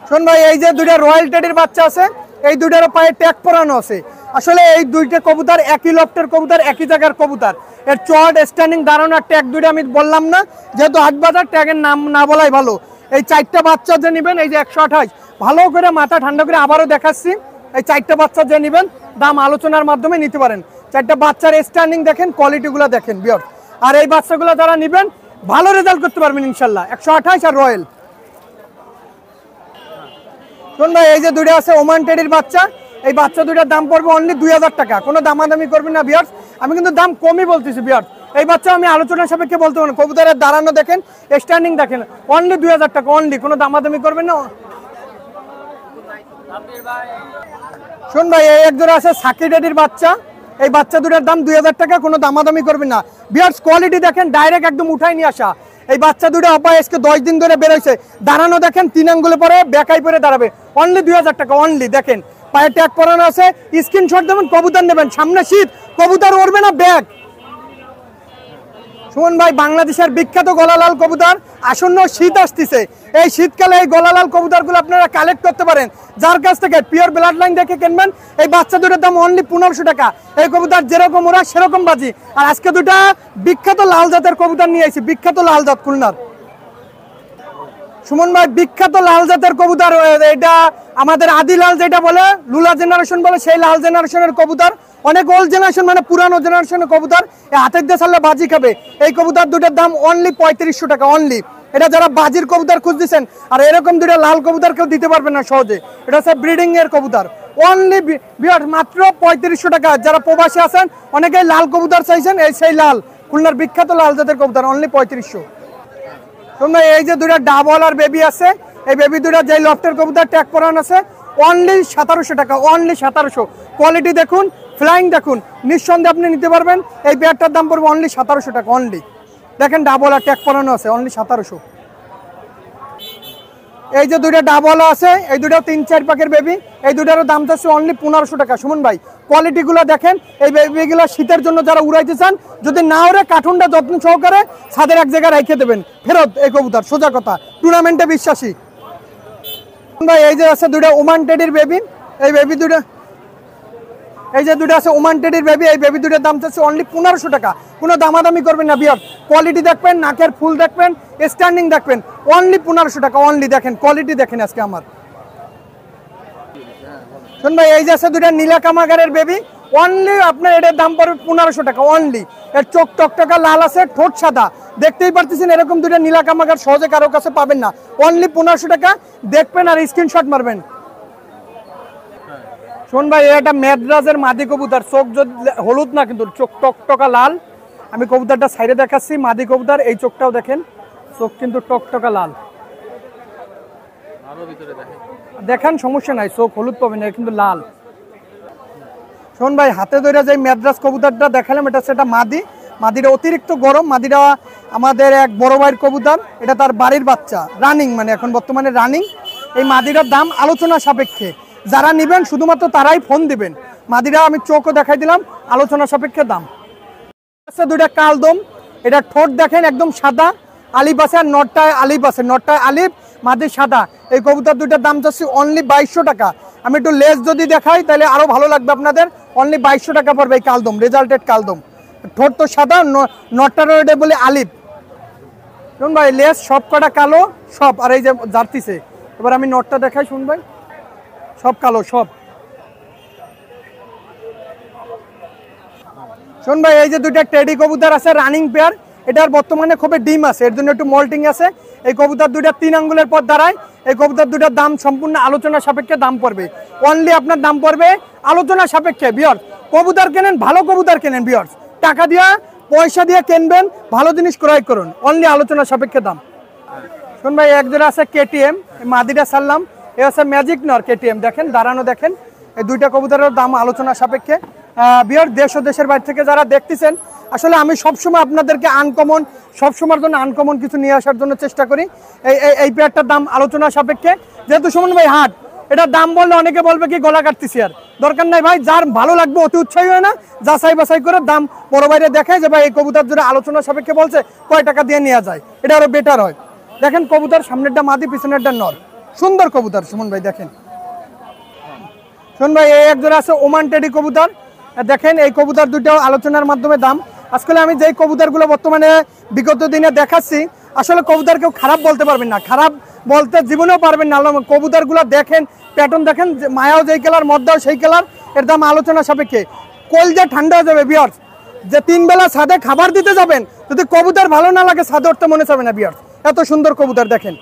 শোন ভাই, এই যে 2টা রয়্যাল টেডির বাচ্চা আছে, এই 2টারও পায়ে ট্যাগ পরানো আছে। আসলে এই 2টা কবুতর একই লফটের কবুতর, একই জায়গার কবুতর। এর চট স্ট্যান্ডিং দাঁড়ানো ট্যাগ 2টা আমি বললাম না, যেহেতু হাটবাজার, ট্যাগের নাম না বলাই ভালো। এই 4টা বাচ্চা যে নেবেন, এই যে 128, ভালো করে মাথা ঠান্ডা করে আবারও দেখাচ্ছি, এই 4টা বাচ্চা যে নেবেন দাম আলোচনার মাধ্যমে নিতে পারেন। 4টা বাচ্চার স্ট্যান্ডিং দেখেন, কোয়ালিটিগুলো দেখেন ভিউয়ার্স। আর এই বাচ্চাগুলো যারা নেবেন ভালো রেজাল্ট করতে পারবেন ইনশাল্লাহ। 128 আর রয়্যাল। শোন ভাই, এই যে 2টা আছে ওমান টেডির বাচ্চা, এই বাচ্চা 2টার দাম পড়বে অনলি 2000 টাকা। কোনো দামাদামি করবেন না ভিউয়ার্স, আমি কিন্তু দাম কমই বলতেছি ভিউয়ার্স। এই বাচ্চা আমি আলোচনা সাপেক্ষে বলতে পারি। কবুতরের দাঁড়ানো দেখেন, স্ট্যান্ডিং দেখেন, অনলি 2000 টাকা অনলি, কোনো দামাদামি করবেন না। শোন ভাই, এই এক জোড়া আছে সাকি টেডির বাচ্চা, এই বাচ্চা 2টার দাম 2000 টাকা, কোনো দামাদামি করবেন না ভিউয়ার্স। কোয়ালিটি দেখেন, ডাইরেক্ট একদম উঠাই নিয়ে আসা। এই বাচ্চা 2টা অপায় আজকে 10 দিন ধরে বেরোইছে। দাঁড়ানো দেখেন, 3 আঙ্গুলে পরে বেকাই পরে দাঁড়াবে, অনলি 2000 টাকা অনলি। দেখেন পায়ে ট্যাগ পরানো আছে, স্ক্রিনশট দেবেন, কবুতর নেবেন। সামনে শীত, কবুতর উড়বে না ব্যাগ। সুমন ভাই, বাংলাদেশের বিখ্যাত গলালাল কবুতর, আসন্ন শীত আসতেছে, এই শীতকালে এই গলালাল কবুতরগুলো আপনারা কালেক্ট করতে পারেন। যার কাছ থেকে পিওর ব্লাড লাইন দেখে কিনবেন। এই বাচ্চা 2টার দাম অনলি 1500 টাকা। এই কবুতর যেরকম ওরা সেরকম বাজি। আর আজকে 2টা বিখ্যাত লাল জাতের কবুতর নিয়ে আসি, বিখ্যাত লাল জাত খুলনার। সুমন ভাই, বিখ্যাত লাল জাতের কবুতর, এটা আমাদের আদি লাল যেটা বলে, লুলা জেনারেশন বলে, সেই লাল জেনারেশনের কবুতর। অনেক ওল্ড জেনারেশন মানে পুরানো জেনারেশনের কবুতর, এই হাতের দিয়ে ছাড়লে বাজি খাবে। এই কবুতর 2টার দাম অনলি 3500 টাকা অনলি। এটা যারা বাজির কবুতর খুঁজতেছেন, আর এরকম 2টা লাল কবুতর কেউ দিতে পারবে না সহজে। এটা হচ্ছে ব্রিডিং এর কবুতর, অনলি বিয়ার মাত্র 3500 টাকা। যারা প্রবাসী আছেন, অনেকেই লাল কবুতর চাইছেন, এই সেই লাল খুলনার বিখ্যাত লাল জাতের কবুতর, অনলি 3500। তোমরা এই যে 2টা ডাবল আর বেবি আছে, এই বেবি 2টা যে লফটের কবুতর ট্যাগ পরানো আছে, অনলি 1700 টাকা অনলি 1700। কোয়ালিটি দেখুন, ফ্লাইং দেখুন, নিঃসন্দেহে আপনি নিতে পারবেন। এই পেয়ারটার দাম পড়বে অনলি 1700 টাকা অনলি। দেখেন ডাবল আর ট্যাগ পরানো আছে, অনলি 1700। এই যে 2টা ডাবল আছে, এই 2টা 3-4 পাকের বেবি, এই 2টারও দাম যাচ্ছে অনলি 1500 টাকা। সুমন ভাই, কোয়ালিটিগুলো দেখেন। এই বেবিগুলো শীতের জন্য যারা উড়াইতে চান, যদি না ওরে কার্টুনটা যত্ন সহকারে ছাদের এক জায়গায় রেখে দেবেন, ফেরত এই কবুতর, সোজা কথা, টুর্নামেন্টে বিশ্বাসী। ভাই, এই যে আছে 2টা ওমান টেডির বেবি, এই বেবি 2টা, এই যে 2টা আছে ওমান টেডির বেবি, এই বেবি 2টার দাম যাচ্ছে অনলি 1500 টাকা। কোনো দামাদামি করবেন না বিয়ার। কোয়ালিটি দেখবেন, নাকের ফুল দেখবেন, স্ট্যান্ডিং দেখবেন, অনলি 1500 টাকা অনলি। দেখেন কোয়ালিটি দেখেন আজকে আমার। শোন ভাই, এই যে আছে 2টা নীলা কামাগারের বেবি, অনলি আপনার এটার দাম পড়বে 1500 টাকা অনলি। এর চোখ টকটকা লাল আছে, ঠোঁট সাদা, দেখতেই পারতেছেন এরকম দুইটা নীলা কামাগার সহজে কারো কাছে পাবেন না। অনলি 1500 টাকা, দেখবেন আর স্ক্রিনশট মারবেন। শোন ভাই, এটা মেদ্রাজের মাদি কবুতর, চোখ হলুদ না কিন্তু চোখ টকটকা লাল। আমি কবুতরটা সাইডে দেখাচ্ছি, মাদি কবুতর, এই চোখটাও দেখেন, চোখ কিন্তু টকটকা লাল। দেখেন সমস্যা নাই, চোখ হলুদ পাবেন, এটা কিন্তু লাল। শোন ভাই, হাতে ধরে যে মেদ্রাজ কবুতরটা দেখালাম, এটা সেটা মাদি। মাদিটা অতিরিক্ত গরম, মাদিটা আমাদের এক বড় ভাইয়ের কবুতর, এটা তার বাড়ির বাচ্চা, রানিং, মানে এখন বর্তমানে রানিং। এই মাদিটার দাম আলোচনা সাপেক্ষে, যারা নেবেন শুধুমাত্র তারাই ফোন দিবেন। মাদিরা আমি চোখও দেখাই দিলাম, আলোচনা সাপেক্ষে দাম। দুইটা কালদম, এটা ঠোঁট দেখেন একদম সাদা, আলিফ আছে, আর নটটায় আলিফ আছে, নটটায় আলিফ, মাদি সাদা। এই কবুতর দুইটার দাম চাচ্ছি অনলি 2200 টাকা। আমি একটু লেজ যদি দেখাই তাহলে আরো ভালো লাগবে আপনাদের। অনলি 2200 টাকা পড়বে এই কালদম, রেজাল্টেড কালদম। ঠোঁট তো সাদা, নটটার এটা বলে আলিফ। শুন ভাই, লেজ সব কটা কালো সব, আর এই যে জার্তিছে। এবার আমি নটটা দেখাই, শুন ভাই, সব কালো সব। শোন ভাই, এই যে দুইটা টেডি কবুতর আছে রানিং পেয়ার, এটার বর্তমানে খুবই ডিম আছে, এর জন্য একটু মল্টিং আছে। এই কবুতর দুইটা 3 আঙ্গুলের পর দাঁড়ায়। এই কবুতর দুইটার দাম সম্পূর্ণ আলোচনা সাপেক্ষে দাম পড়বে। অনলি আপনার দাম পড়বে আলোচনা সাপেক্ষে। বিয়ার কবুতর কেনেন, ভালো কবুতর কেনেন বিয়ার, টাকা দিয়া পয়সা দিয়ে কিনবেন, ভালো জিনিস ক্রয় করুন, অনলি আলোচনা সাপেক্ষে দাম। শোন ভাই, এক জোড়া আছে কেটিএম, মাদিটা সারলাম, এ আছে ম্যাজিক নর কেটিএম, দেখেন দাঁড়ানো, দেখেন এই দুইটা কবুতরের দাম আলোচনা সাপেক্ষে। বিয়ার দেশ ও দেশের বাইরে থেকে যারা দেখতেছেন, আসলে আমি সবসময় আপনাদেরকে আনকমন, সবসময়ের জন্য আনকমন কিছু নিয়ে আসার জন্য চেষ্টা করি। এই পেয়ারটার দাম আলোচনা সাপেক্ষে। যেহেতু সুমন ভাই হাট, এটার দাম বললে অনেকে বলবে কি গলা কাটতেছি, আর দরকার নাই ভাই, যার ভালো লাগবে অতি উৎসাহী হয় না, যাচাই বাছাই করে দাম বড় বাইরে দেখে যে ভাই এই কবুতর জোড়া আলোচনা সাপেক্ষে বলছে, কয় টাকা দিয়ে নেওয়া যায়, এটা আরো বেটার হয়। দেখেন কবুতর, সামনেরটা মাদি, পিছনেরটা নর, সুন্দর কবুতর সুমন ভাই দেখেন। শুন ভাই, এই এক জোড়া আছে ওমান টেডি কবুতর, দেখেন এই কবুতর দুটো আলোচনার মাধ্যমে দাম। আজকাল আমি যেই কবুতরগুলো বর্তমানে বিগত দিনে দেখাচ্ছি, আসলে কবুতর কেউ খারাপ বলতে পারবেন না, খারাপ বলতে জীবনেও পারবেন না। কবুতরগুলো দেখেন, প্যাটার্ন দেখেন, মায়াও যেই কালার, মদ্দাও সেই কালার, এর দাম আলোচনা সাপেক্ষে। কলজা ঠান্ডা হয়ে যাবে বিয়ার্স, যে 3 বেলা ছাদে খাবার দিতে যাবেন, যদি কবুতর ভালো না লাগে ছাদে উঠতে মনে চাবে না বিয়ার্স, এত সুন্দর কবুতর দেখেন।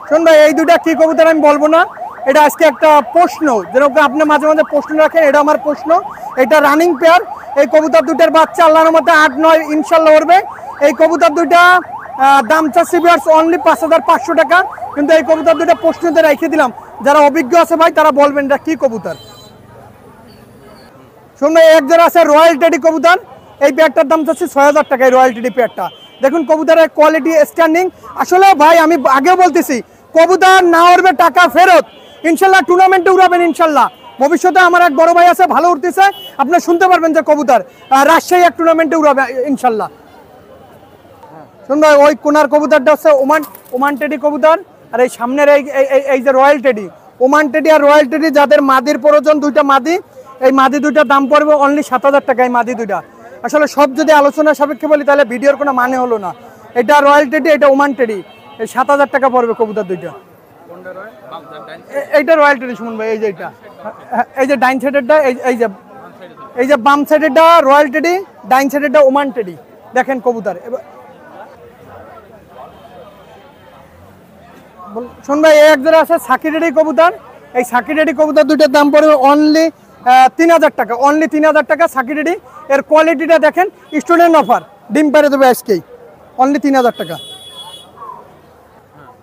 শুন ভাই, এই দুটা কি কবুতর আমি বলবো না, এটা আজকে একটা প্রশ্ন, যেরকম আপনি মাঝে মাঝে প্রশ্ন রাখেন, এটা আমার প্রশ্ন। এটা রানিং পেয়ার, এই কবুতর দুটার বাচ্চা আল্লাহর মধ্যে 8-9 ইনশাল্লাহ উঠবে। এই কবুতর দুইটা দাম চাচ্ছি বিয়ার্স অনলি 5500 টাকা। কিন্তু এই কবুতর দুইটা প্রশ্নতে রেখে দিলাম, যারা অভিজ্ঞ আছে ভাই তারা বলবেন এটা কি কবুতর। শুনবেন, এক জোড়া আছে রয়্যাল টেডি কবুতর, এই পেয়ারটার দাম চাচ্ছি 6000 টাকা। এই রয়্যাল টেডি পেয়ারটা দেখুন, কবুতরের কোয়ালিটি, স্ট্যান্ডিং। আসলে ভাই আমি আগেও বলতেছি, কবুতর না উড়বে টাকা ফেরত, ইনশাল্লাহ টুর্নামেন্টে উড়াবেন ইনশাল্লাহ। ভবিষ্যতে আমার এক বড় ভাই আছে, ভালো উঠতেছে, আপনি শুনতে পারবেন যে কবুতর রাজশাহী এক টুর্নামেন্টে উড়াবে ইনশাল্লাহ। শুনবেন, ওই কোনার কবুতরটা হচ্ছে ওমান টেডি কবুতর, আর এই সামনের এই যে রয়্যাল টেডি, ওমান টেডি আর রয়্যাল টেডি, যাদের মাদির প্রয়োজন, দুইটা মাদি, এই মাদি দুইটার দাম পড়বে অনলি 7000 টাকা। এই মাদি দুইটা আসলে সব যদি আলোচনা সাপেক্ষে বলি তাহলে ভিডিওর কোনো মানে হলো না। এটা রয়্যাল টেডি, এটা ওমান টেডি, এই 7000 টাকা পড়বে কবুতর দুইটা। এইটা রয়্যাল টেডি সুমন ভাই, এই যে এটা, এই যে ডাইন সাইডেরটা, এই যে বাম সাইডেরটা রয়্যাল টেডি, ডাইন সাইডেরটা ওমান টেডি, দেখেন কবুতর। শুন ভাই, এক জোড়া আছে সাকি টেডি কবুতর, এই সাকি টেডি কবুতর দুইটার দাম পড়বে অনলি 3000 টাকা, অনলি 3000 টাকা সাকি টেডি। এর কোয়ালিটিটা দেখেন, স্টুডেন্ট অফার, ডিম পেরে দেবে আজকেই, অনলি 3000 টাকা।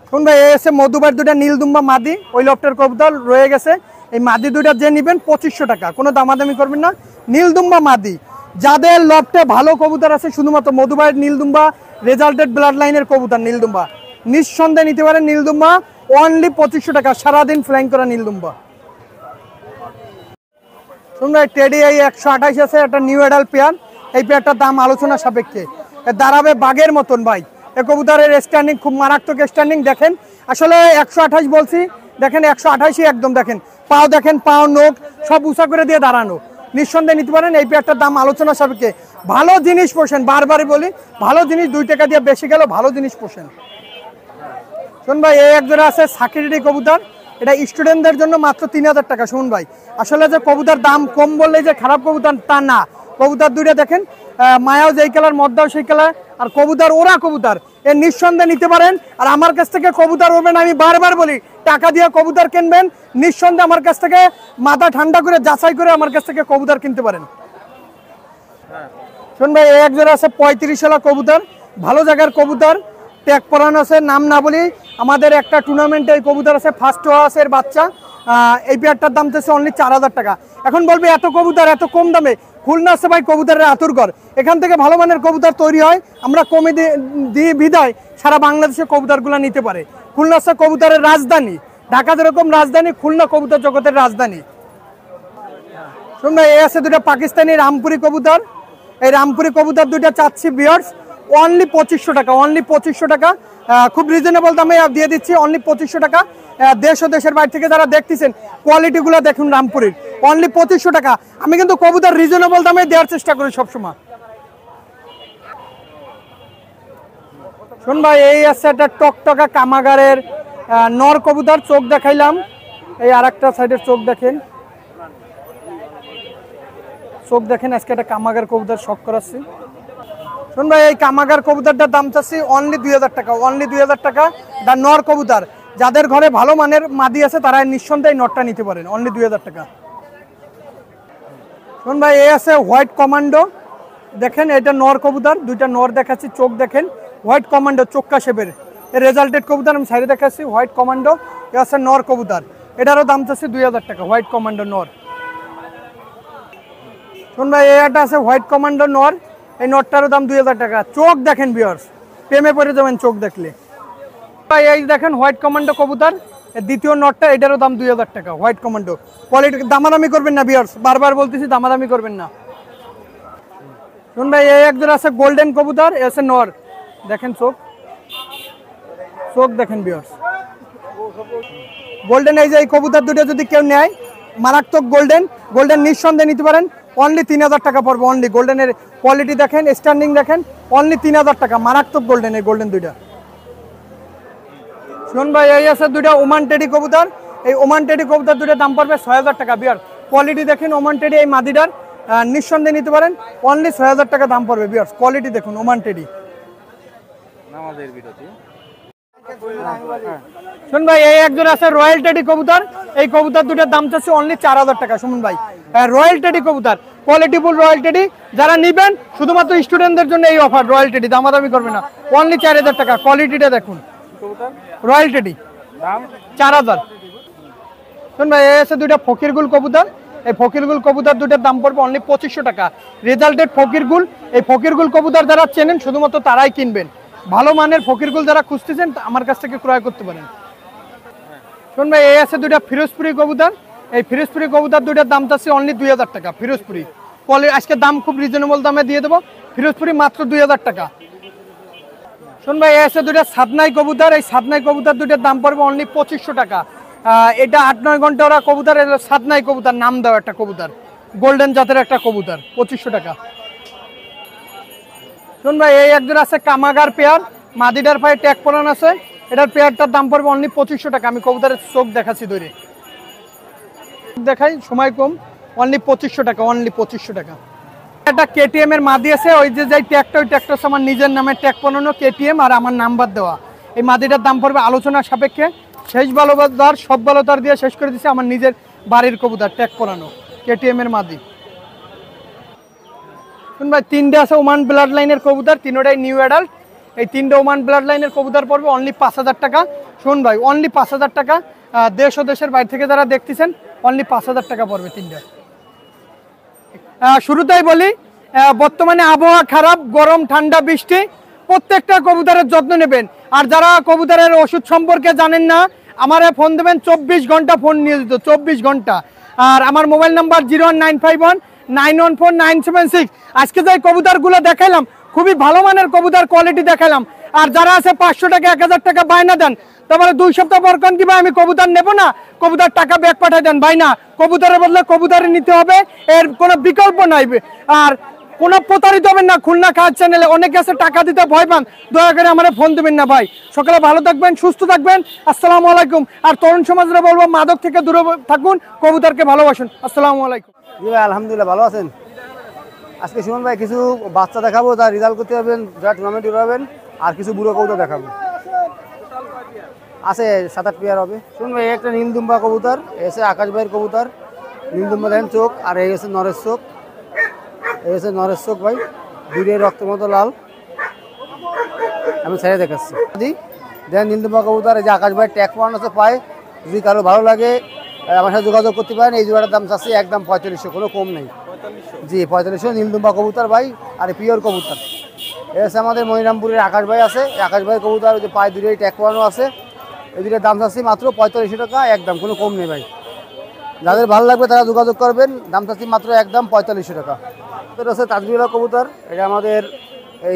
শুন ভাই, এসে মধুবার দুটা নীলদুম্বা মাদি, ওই লফটের কবুতর রয়ে গেছে। এই মাদি দুইটা যে নেবেন 2500 টাকা, কোনো দামাদামি করবেন না। নীলদুম্বা মাদি, যাদের লফটে ভালো কবুতর আছে, শুধুমাত্র মধুবার নীলদুম্বা, রেজাল্টেড ব্লাড লাইনের কবুতর নীলদুম্বা, নিঃসন্দেহে নিতে পারেন নীলদুম্বা, অনলি 2500 টাকা, সারাদিন ফ্লাইং করা নীলদুম্বা। শুন ভাই, টেডি এই 128 আছে, একটা নিউ এডাল পেয়ার, এই পেয়ারটার দাম আলোচনা সাপেক্ষে। দাঁড়াবে বাঘের মতন ভাই, এই কবুতরের স্ট্যান্ডিং খুব মারাত্মক স্ট্যান্ডিং। দেখেন আসলে 128 বলছি, দেখেন 128ই একদম, দেখেন পাও, দেখেন পাও, নোক সব উঁচা করে দিয়ে দাঁড়ানো, নিঃসন্দেহে নিতে পারেন। এই পেয়ারটার দাম আলোচনা সাপেক্ষে। ভালো জিনিস পোষেন, বারবারই বলি, ভালো জিনিস 2 টাকা দিয়ে বেশি গেল, ভালো জিনিস পোষেন। শুন ভাই, এই এক জোড়া আছে সাকি টেডি কবুতর, এটা স্টুডেন্টদের জন্য মাত্র 3000 টাকা। শুনুন ভাই, আসলে যে কবুতর দাম কম বললেই যে খারাপ কবুতর তা না। কবুতর দুইটা দেখেন, মায়াও যেই কালার, মদ্দাও সেই কালার, আর কবুতর ওরা কবুতর এর নিঃসন্দেহে নিতে পারেন। আর আমার কাছ থেকে কবুতর উড়বেন, আমি বারবার বলি টাকা দিয়ে কবুতর কিনবেন, নিঃসন্দেহে আমার কাছ থেকে মাথা ঠান্ডা করে যাচাই করে আমার কাছ থেকে কবুতর কিনতে পারেন। শুন ভাই, এই এক জোড়া আছে 35 সালা কবুতর, ভালো জায়গার কবুতর, ট্যাগ পরানো আছে, নাম না বলি। আমাদের একটা টুর্নামেন্টে এই কবুতর আছে, ফার্স্ট হওয়া আছে এর বাচ্চা। এই পেয়ারটার দাম চাইছে অনলি 4000 টাকা। এখন বলবে এত কবুতর এত কম দামে? খুলনা আছে ভাই কবুতরের আতুরঘর, এখান থেকে ভালো মানের কবুতর তৈরি হয়, আমরা কমে দিয়ে বিদায় সারা বাংলাদেশে কবুতরগুলো নিতে পারে। খুলনা আছে কবুতরের রাজধানী, ঢাকা যেরকম রাজধানী, খুলনা কবুতর জগতের রাজধানী। শুন ভাই, এই আছে দুটা পাকিস্তানি রামপুরি কবুতর। এই রামপুরি কবুতর দুটা চাচ্ছি ভিউয়ার্স অনলি 2500 টাকা, অনলি 2500 টাকা। খুব রিজনেবল দামে দিয়ে দিচ্ছি, অনলি 2500 টাকা। দেশ ও দেশের বাইরে থেকে যারা দেখতেছেন কোয়ালিটিগুলো দেখুন রামপুরির, অনলি 2500 টাকা। আমি কিন্তু কবুতর রিজনেবল দামে দেওয়ার চেষ্টা করি সবসময়। শুন ভাই, এই আছে একটা টকটকা কামাগারের নর কবুতর, চোখ দেখাইলাম। এই আর একটা সাইডের চোখ দেখেন, চোখ দেখেন। আজকে একটা কামাগার কবুতর শখ করাচ্ছি। শুন ভাই, এই কামাগার কবুতরটার দাম চাচ্ছি অনলি 2000 টাকা, অনলি 2000 টাকা। দা নর কবুতর, যাদের ঘরে ভালো মানের মাদি আছে তারা নিঃসন্দেহে নটটা নিতে পারেন, অনলি 2000 টাকা। শুন ভাই, এই আছে হোয়াইট কমান্ডো, দেখেন এটা নর কবুতর, দুইটা নর দেখাচ্ছি, চোখ দেখেন। হোয়াইট কমান্ডো চোক্কা শেপের, এর রেজাল্টেড কবুতর আমি সাইডে দেখাচ্ছি। হোয়াইট কমান্ডো, এ আছে নর কবুতর, এটারও দাম চাচ্ছি 2000 টাকা, হোয়াইট কমান্ডো নর। শুন ভাই, এটা আছে হোয়াইট কমান্ডো নর, এই নটটারও দাম 2000 টাকা। চোখ দেখেন ভিউয়ার্স, প্রেমে পড়ে যাবেন চোখ দেখলে। ভাই এই দেখেন হোয়াইট কমান্ডো কবুতর, দ্বিতীয় নটটা, এটারও দাম 2000 টাকা, হোয়াইট কমান্ডো। কোয়ালিটি দামাদামি করবেন না ভিউয়ার্স, বারবার বলতেছি দামাদামি করবেন না। শুন ভাই, এই একজন আছে গোল্ডেন কবুতর, এ আছে নর, দেখেন চোখ, চোখ দেখেন ভিউয়ার্স। গোল্ডেন, এই যে এই কবুতর দুটো যদি কেউ নেয়, মারাত্মক গোল্ডেন, গোল্ডেন নিঃসন্দেহে নিতে পারেন, অনলি 3000 টাকা পড়বে। অনলি গোল্ডেনের কোয়ালিটি দেখেন, স্ট্যান্ডিং দেখেন, অনলি 3000 টাকা, মারাত্মক গোল্ডেন এই গোল্ডেন দুইটা। শুন ভাই, এই আছে দুইটা ওমান টেডি কবুতর, এই ওমান টেডি কবুতর দুইটার দাম পড়বে 6000 টাকা। বিয়ার কোয়ালিটি দেখেন ওমান টেডি, এই মাদিটার নিঃসন্দেহে নিতে পারেন, অনলি 6000 টাকা দাম পড়বে। বিয়ার কোয়ালিটি দেখুন ওমান টেডি। শুন ভাই, এই একজন আছে রয়্যাল টেডি কবুতর, এই কবুতর দুটার দাম চাচ্ছে অনলি 4000 টাকা। শুনুন ভাই, রয়্যাল টেডি কবুতর, কোয়ালিটিফুল রয়্যাল টেডি, যারা নিবেন শুধুমাত্র স্টুডেন্টদের জন্য এই অফার, রয়্যাল টেডি, দামাদামি করবে না, অনলি 4000 টাকা। কোয়ালিটিটা দেখুন, রয়্যাল টেডি 4000। শুন ভাই, এই আছে দুইটা ফকিরগুল কবুতর, এই ফকিরগুল কবুতর দুটার দাম পড়বে অনলি 2500 টাকা। রেজাল্টেড ফকিরগুল, এই ফকিরগুল কবুতর যারা চেনেন শুধুমাত্র তারাই কিনবেন, ভালো মানের ফকিরগুল যারা খুঁজতেছেন আমার কাছ থেকে ক্রয় করতে পারেন। শুন ভাই, এই আছে দুইটা ফিরোজপুরি কবুতর, এই ফিরোজপুরি কবুতর দুইটার দাম চাচ্ছি অনলি 2000 টাকা। ফিরোজপুরি কোয়ালিটি, আজকে দাম খুব রিজনেবল দামে দিয়ে দেবো, ফিরোজপুরি মাত্র 2000 টাকা। শুন ভাই, এই আছে দুইটা সাদনাই কবুতর, এই সাদনাই কবুতর দুইটার দাম পড়বে অনলি 2500 টাকা। এটা 8-9 ঘন্টা ওরা কবুতর, এটা সাদনাই কবুতর, নাম দেওয়া একটা কবুতর, গোল্ডেন জাতের একটা কবুতর, 2500 টাকা। শুন ভাই, এই একজন আছে কামাগার পেয়ার, মাদিটার পায়ে ট্যাগ পরান আছে, এটার পেয়ারটার দাম পড়বে অনলি 2500 টাকা। আমি কবুতরের চোখ দেখাচ্ছি ধরে দেখাই, সময় কম, অনলি 2500 টাকা, অনলি 2500 টাকা। একটা কেটিএম এর মাদি আছে, ওই যে যাই ট্যাগটা, ওই ট্যাগটা আমার নিজের নামে ট্যাগ পরানো, কেটিএম, আর আমার নাম্বার দেওয়া। এই মাদিটার দাম পড়বে আলোচনার সাপেক্ষে, শেষ ভালোবাসার সব ভালোতার দিয়ে শেষ করে দিচ্ছে, আমার নিজের বাড়ির কবুতর, ট্যাগ পরানো, কেটিএম এর মাদি। শুন ভাই, তিনটে আছে ওমান ব্লাড লাইনের কবুতর, তিনটাই নিউ অ্যাডাল্ট, এই তিনটে ওমান ব্লাড লাইনের কবুতর পড়বে অনলি 5000 টাকা। শুন ভাই, অনলি 5000 টাকা। দেশ ও দেশের বাইরে থেকে যারা দেখতেছেন অনলি 5000 টাকা পড়বে তিনটা। শুরুতেই বলি, বর্তমানে আবহাওয়া খারাপ, গরম ঠান্ডা বৃষ্টি, প্রত্যেকটা কবুতরের যত্ন নেবেন। আর যারা কবুতরের ওষুধ সম্পর্কে জানেন না, আমারে ফোন দেবেন, 24 ঘন্টা ফোন নিয়ে যেত, 24 ঘন্টা। আর আমার মোবাইল নাম্বার 01951914976। আজকে যে কবুতরগুলো দেখাইলাম খুবই ভালো মানের কবুতর, কোয়ালিটি দেখালাম। আর যারা আছে 500 টাকা 1000 টাকা বায়না দেন, তারপরে 2 সপ্তাহ পর কোন কিবা আমি কবুতর নেব না, কবুতর টাকা ব্যাক পাঠাই দেন, ভাই না, কবুতরের বদলে কবুতরই নিতে হবে, এর কোনো বিকল্প নাই। আর কোনো প্রতারিত হবেন না। খুলনা খাস চ্যানেলে অনেকে আছে টাকা দিতে ভয় পান, দয়া করে আমার ফোন দেবেন না ভাই। সকালে ভালো থাকবেন, সুস্থ থাকবেন। আসসালামু আলাইকুম। আর তরুণ সমাজরা বলবো মাদক থেকে দূরে থাকুন, কবুতরকে ভালোবাসুন। আসসালামু আলাইকুম। জি ভাই, আলহামদুলিল্লাহ ভালো আছেন। আজকে সুমন ভাই কিছু বাচ্চা দেখাবো, তার রেজাল্ট করতে পারবেন, যারা টুর্নামেন্টে উড়াবেন। আর কিছু বুড়ো কবুতর দেখাবো, আছে 7-8 পেয়ার হবে। শুনুন ভাই, একটা নীলদুম্বা কবুতর, এসে আকাশ ভাইয়ের কবুতর। নীলদুম্বা দেখেন চোখ, আর এই হচ্ছে নরেশ চোখ। এই হচ্ছে নরেশ চোখ ভাই, দুইটাই রক্ত মতো লাল। আমি ছেড়ে দেখাচ্ছি দেখেন নীলদুম্বা কবুতর। এই যে আকাশ ভাইয়ের ট্যাগ পড়ানো আছে পায়। যদি কারো ভালো লাগে আমার সাথে যোগাযোগ করতে পারেন। এই জোড়াটার দাম চাচ্ছি একদম 4500, কোনো কম নেই। জি 4500 নীলদুম্বা কবুতর ভাই, আর পিওর কবুতর। এ হচ্ছে আমাদের মনিরামপুরের আকাশ ভাই আছে, আকাশ ভাই কবুতর। ওই যে পায়ে দুটোই ট্যাগ পড়ানো আছে। এই দুটোর দাম চাচ্ছি মাত্র 4500 টাকা, একদম কোনো কম নেই ভাই। যাদের ভালো লাগবে তারা যোগাযোগ করবেন। দাম চাচ্ছি মাত্র একদম 4500 টাকা। এটা হচ্ছে তাজবিলা কবুতর, এটা আমাদের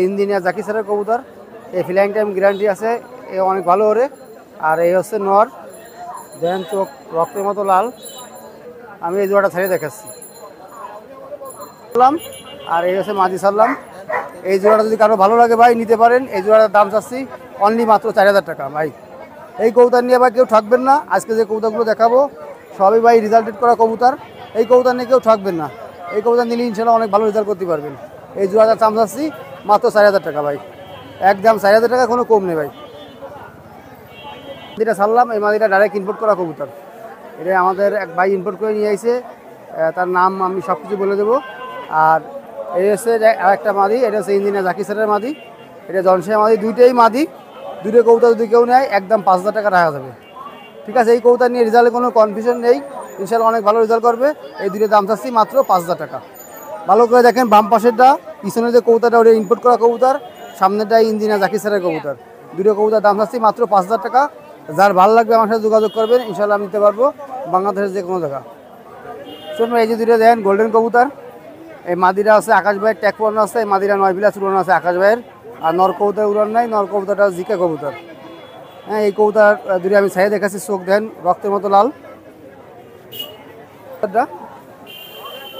ইঞ্জিনিয়ার জাকি স্যারের কবুতর। এই ফ্লাইং টাইম গ্যারান্টি আছে, এ অনেক ভালো ওরে। আর এই হচ্ছে নর, দেখেন চোখ রক্তের মতো লাল। আমি এই জোড়াটা ছেড়ে দেখাচ্ছি। আর এই হচ্ছে মাঝি সারলাম। এই জোড়াটা যদি কারো ভালো লাগে ভাই নিতে পারেন। এই জোড়াটার দাম চাচ্ছি অনলি মাত্র 4000 টাকা ভাই। এই কবুতর নিয়ে ভাই কেউ ঠকবেন না। আজকে যে কবুতরগুলো দেখাবো সবই ভাই রেজাল্টেড করা কবুতর। এই কবুতর নিয়ে কেউ ঠকবেন না। এই কবুতর নিলে ইনশাল্লাহ অনেক ভালো রেজাল্ট করতে পারবেন। এই জোড়াটার দাম চাচ্ছি মাত্র 4000 টাকা ভাই, একদম 4000 টাকা, কোনো কম নেই ভাই। যেটা ছাড়লাম এই মাদিটা ডাইরেক্ট ইম্পোর্ট করা কবুতর। এটা আমাদের এক ভাই ইম্পোর্ট করে নিয়ে আইছে, তার নাম আমি সব কিছু বলে দেবো। আর এই হচ্ছে আরেকটা মাদি, এটা হচ্ছে ইঞ্জিনিয়ার জাকি স্যারের মাদি, এটা জনসের মাদি। দুইটাই মাদি, দুটো কবুতর যদি কেউ নেয় একদম 5000 টাকা রাখা যাবে। ঠিক আছে, এই কবুতর নিয়ে রেজাল্টে কোনো কনফিউশন নেই, ইনশাল্লাহ অনেক ভালো রেজাল্ট করবে। এই দুটো দাম চাচ্ছি মাত্র 5000 টাকা। ভালো করে দেখেন, বাম পাশেরটা পিছনের যে কবুতরটা ওটা ইম্পোর্ট করা কবুতর, সামনেটাই ইঞ্জিনিয়ার জাকি স্যারের কবুতর। দুটো কবুতর দাম চাচ্ছি মাত্র 5000 টাকা। যার ভালো লাগবে আমার সাথে যোগাযোগ করবেন, ইনশাল্লাহ আমি নিতে পারবো বাংলাদেশের যে কোনো জায়গা। শুনুন এই যে দুটো দেখেন গোল্ডেন কবুতর। এই মাদিরা আছে আকাশ ভাইয়ের ট্যাগ পড়ানো আছে, এই মাদিরা 9 বিলাস উড়ানো আছে আকাশ ভাইয়ের। আর নর কবুতর উড়ান নাই, নর কবুতরটা জিকা কবুতর। হ্যাঁ, এই কবুতর দুটো আমি ছাইয়ে দেখাচ্ছি, চোখ দেন রক্তের মতো লাল।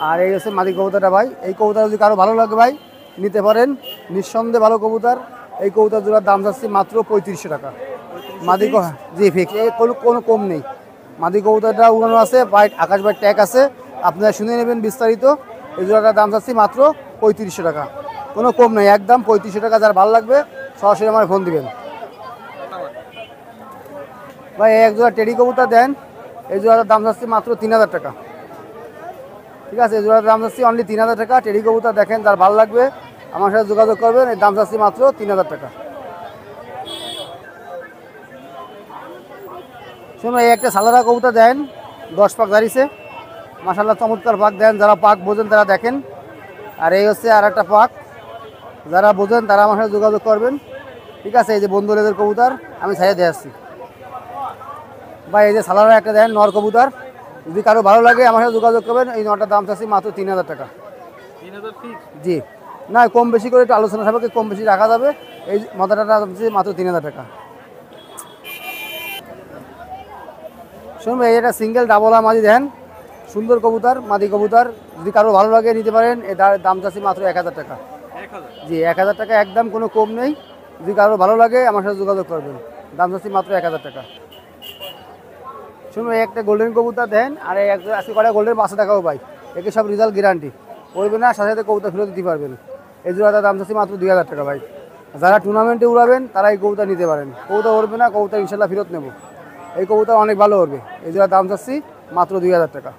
আর এই হচ্ছে মাদি কবুতরটা ভাই। এই কবুতর যদি কারো ভালো লাগে ভাই নিতে পারেন, নিঃসন্দেহে ভালো কবুতর। এই কবুতর জোড়ার দাম যাচ্ছে মাত্র 3500 টাকা। মাদি জি ফিক্স, কোনো কম নেই। মাদি কবুতরটা উড়ানো আছে, হোয়াইট আকাশ ভাই ট্যাগ আছে, আপনারা শুনে নেবেন বিস্তারিত। এই জোড়াটার দাম চাচ্ছি মাত্র 3500 টাকা, কোনো কম নেই, একদম 3500 টাকা। যার ভালো লাগবে সরাসরি আমার ফোন দিবেন ভাই। এক জোড়া টেডি কবুতর দেন, এই জোড়াটার দাম চাচ্ছি মাত্র 3000 টাকা। ঠিক আছে, এই জোড়াটার দাম চাচ্ছি অনলি 3000 টাকা। টেডি কবুতর দেখেন, যার ভালো লাগবে আমার সাথে যোগাযোগ করবেন। এই দাম চাচ্ছি মাত্র 3000 টাকা। শুনুন এই একটা সালারা কবুতর দেন, 10 পাক দাঁড়িয়েছে, মাশাআল্লাহ চমৎকার পাক দেন। যারা পাক বোঝেন তারা দেখেন। আর এই হচ্ছে আর একটা পাক, যারা বোঝেন তারা আমার সাথে যোগাযোগ করবেন। ঠিক আছে, এই যে বন্ধু লেদের কবুতর আমি ছাইয়ে দিয়ে আসছি ভাই। এই যে সালারা একটা দেন নর কবুতর, যদি কারো ভালো লাগে আমার সাথে যোগাযোগ করবেন। এই নটার দাম চাচ্ছি মাত্র 3000 টাকা। জি না, কম বেশি করে একটু আলোচনা সাপেক্ষে কম বেশি রাখা যাবে। এই মাদাটার দাম চাচ্ছি মাত্র 3000 টাকা। শুনবে এই একটা সিঙ্গেল ডাবল মাদি দেন, সুন্দর কবুতর, মাদি কবুতর। যদি কারো ভালো লাগে নিতে পারেন। এর দাম চাচ্ছি মাত্র 1000 টাকা। জি 1000 টাকা, একদম কোনো কম নেই। যদি কারো ভালো লাগে আমার সাথে যোগাযোগ করবেন। দাম চাচ্ছি মাত্র 1000 টাকা। শুনুন এই একটা গোল্ডেন কবুতর দেন, আর এই একটা আজকে কটা গোল্ডেন বাচ্চা দেখাবো ভাই। একে সব রেজাল্ট গ্যারান্টি করবে না, সাথে সাথে কবুতর ফেরত দিতে পারবেন। এই জোড়াটার দাম চাচ্ছি মাত্র 2000 টাকা ভাই। যারা টুর্নামেন্টে উড়াবেন তারা এই কবুতর নিতে পারেন। কবুতর উড়বে না, কবুতর ইনশাল্লাহ ফেরত নেব। এই কবুতর অনেক ভালো উড়বে। এই জোড়ার দাম চাচ্ছি মাত্র 2000 টাকা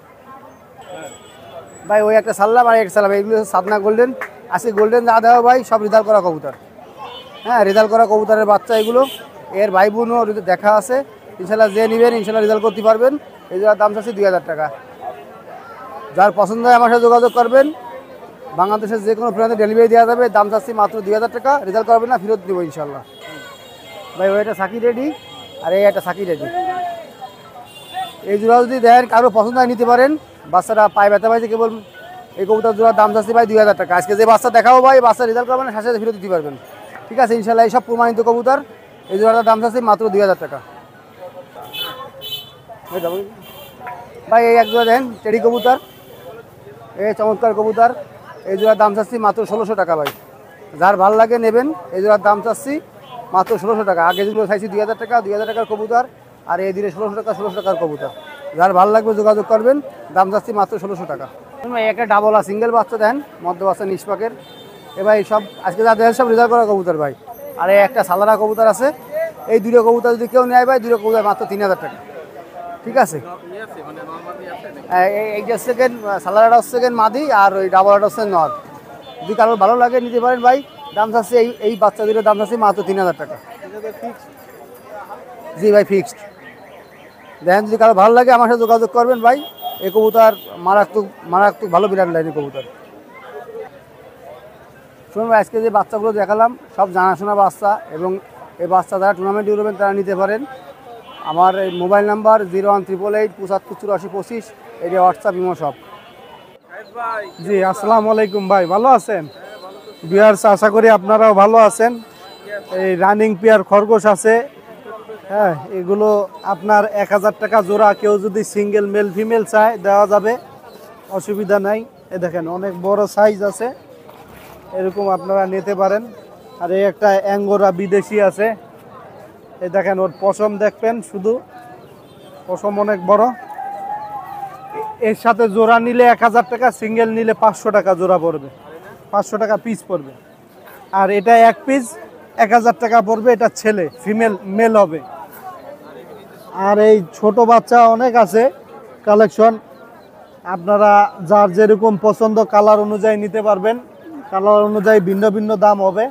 ভাই। ওই একটা সারলাম আর একটা সারলাম, এইগুলো সাদনা গোল্ডেন। আজকে গোল্ডেন যা দেওয়া ভাই সব রেজাল্ট করা কবুতর। হ্যাঁ, রেজাল্ট করা কবুতরের বাচ্চা এগুলো। এর ভাই বোনও দেখা আছে, ইনশাল্লাহ যে নেবেন ইনশাল্লাহ রেজাল্ট করতে পারবেন। এই জোড়ার দাম চাচ্ছি 2000 টাকা। যার পছন্দ হয় আমার সাথে যোগাযোগ করবেন। বাংলাদেশের যে কোনো প্রান্তে ডেলিভারি দেওয়া যাবে। দাম চাচ্ছি মাত্র 2000 টাকা। রেজাল্ট করবেন না, ফেরত দেবো ইনশাল্লাহ ভাই। ওই একটা সাকি রেডি, আর এই একটা সাকি রেডি। এই জোড়া যদি দেন কারো পছন্দ হয় নিতে পারেন। বাচ্চাটা পায়ে ব্যথা পাইছে কেবল। এই কবুতর জোড়ার দাম চাচ্ছি ভাই 2000 টাকা। আজকে যে বাচ্চা দেখাবো ভাই, বাচ্চা রেজাল্ট করবেন না, সাথে সাথে ফেরত দিতে পারবেন। ঠিক আছে, ইনশাল্লাহ এই সব প্রমাণিত কবুতর। এই জোড়াটার দাম চাচ্ছি মাত্র 2000 টাকা ভাই। এই এক জোড়া দেন টেডি কবুতর, এই চমৎকার কবুতর। এই জোড়ার দাম চাচ্ছি মাত্র 1600 টাকা ভাই। যার ভাল লাগে নেবেন। এই জোড়ার দাম চাচ্ছি মাত্র 1600 টাকা। আগে যেগুলো চাইছি 2000 টাকা, 2000 টাকার কবুতর, আর এই দিনে 1600 টাকা, 1600 টাকার কবুতর। যার ভাল লাগবে যোগাযোগ করবেন, দাম চাচ্ছি মাত্র 1600 টাকা। একটা ডাবল আর সিঙ্গেল বাচ্চা দেন, মধ্য বাচ্চা নিষ্পাকের। এ ভাই সব আজকে যা দেন সব রেজাল্ট করা কবুতর ভাই। আর এই একটা সালারা কবুতর আছে, এই দুটো কবুতর যদি কেউ নেয় ভাই, দুটো কবুতর মাত্র 3000 টাকা। ঠিক আছে, এইটা সেকেন্ড সালারাটা সেকেন্ড মাদি, আর ওই ডাবলাটা হচ্ছে নর। যদি কারোর ভালো লাগে নিতে পারেন ভাই। দাম চাচ্ছে এই বাচ্চা দুটোর দাম চাচ্ছে মাত্র 3000 টাকা। জি ভাই ফিক্সড। দেখেন যদি কারো ভালো লাগে আমার সাথে যোগাযোগ করবেন ভাই। এই কবুতর মারাত্মক ভালো বিরাট লাইনের কবুতর। শুনুন ভাই, আজকে যে বাচ্চাগুলো দেখালাম সব জানাশোনা বাচ্চা, এবং এই বাচ্চা যারা টুর্নামেন্টে উঠবেন তারা নিতে পারেন। আমার এই মোবাইল নাম্বার 01888 75 84 25, এটা হোয়াটসঅ্যাপ ইমো সব। জি আসসালামু আলাইকুম ভাই, ভালো আছেন? ভিউয়ার্স, আশা করি আপনারাও ভালো আছেন। এই রানিং পেয়ার খরগোশ আছে, হ্যাঁ, এগুলো আপনার 1000 টাকা জোড়া। কেউ যদি সিঙ্গেল মেল ফিমেল চায় দেওয়া যাবে, অসুবিধা নাই। এ দেখেন অনেক বড় সাইজ আছে, এরকম আপনারা নিতে পারেন। আর এই একটা অ্যাঙ্গোরা বিদেশি আছে, এই দেখেন ওর পশম দেখবেন, শুধু পশম অনেক বড়। এর সাথে জোড়া নিলে 1000 টাকা, সিঙ্গেল নিলে 500 টাকা জোড়া পড়বে, 500 টাকা পিস পড়বে। আর এটা এক পিস 1000 টাকা পড়বে। এটা ছেলে, ফিমেল মেল হবে। আর এই ছোট বাচ্চা অনেক আছে কালেকশন, আপনারা যার যেরকম পছন্দ কালার অনুযায়ী নিতে পারবেন। কালার অনুযায়ী ভিন্ন ভিন্ন দাম হবে।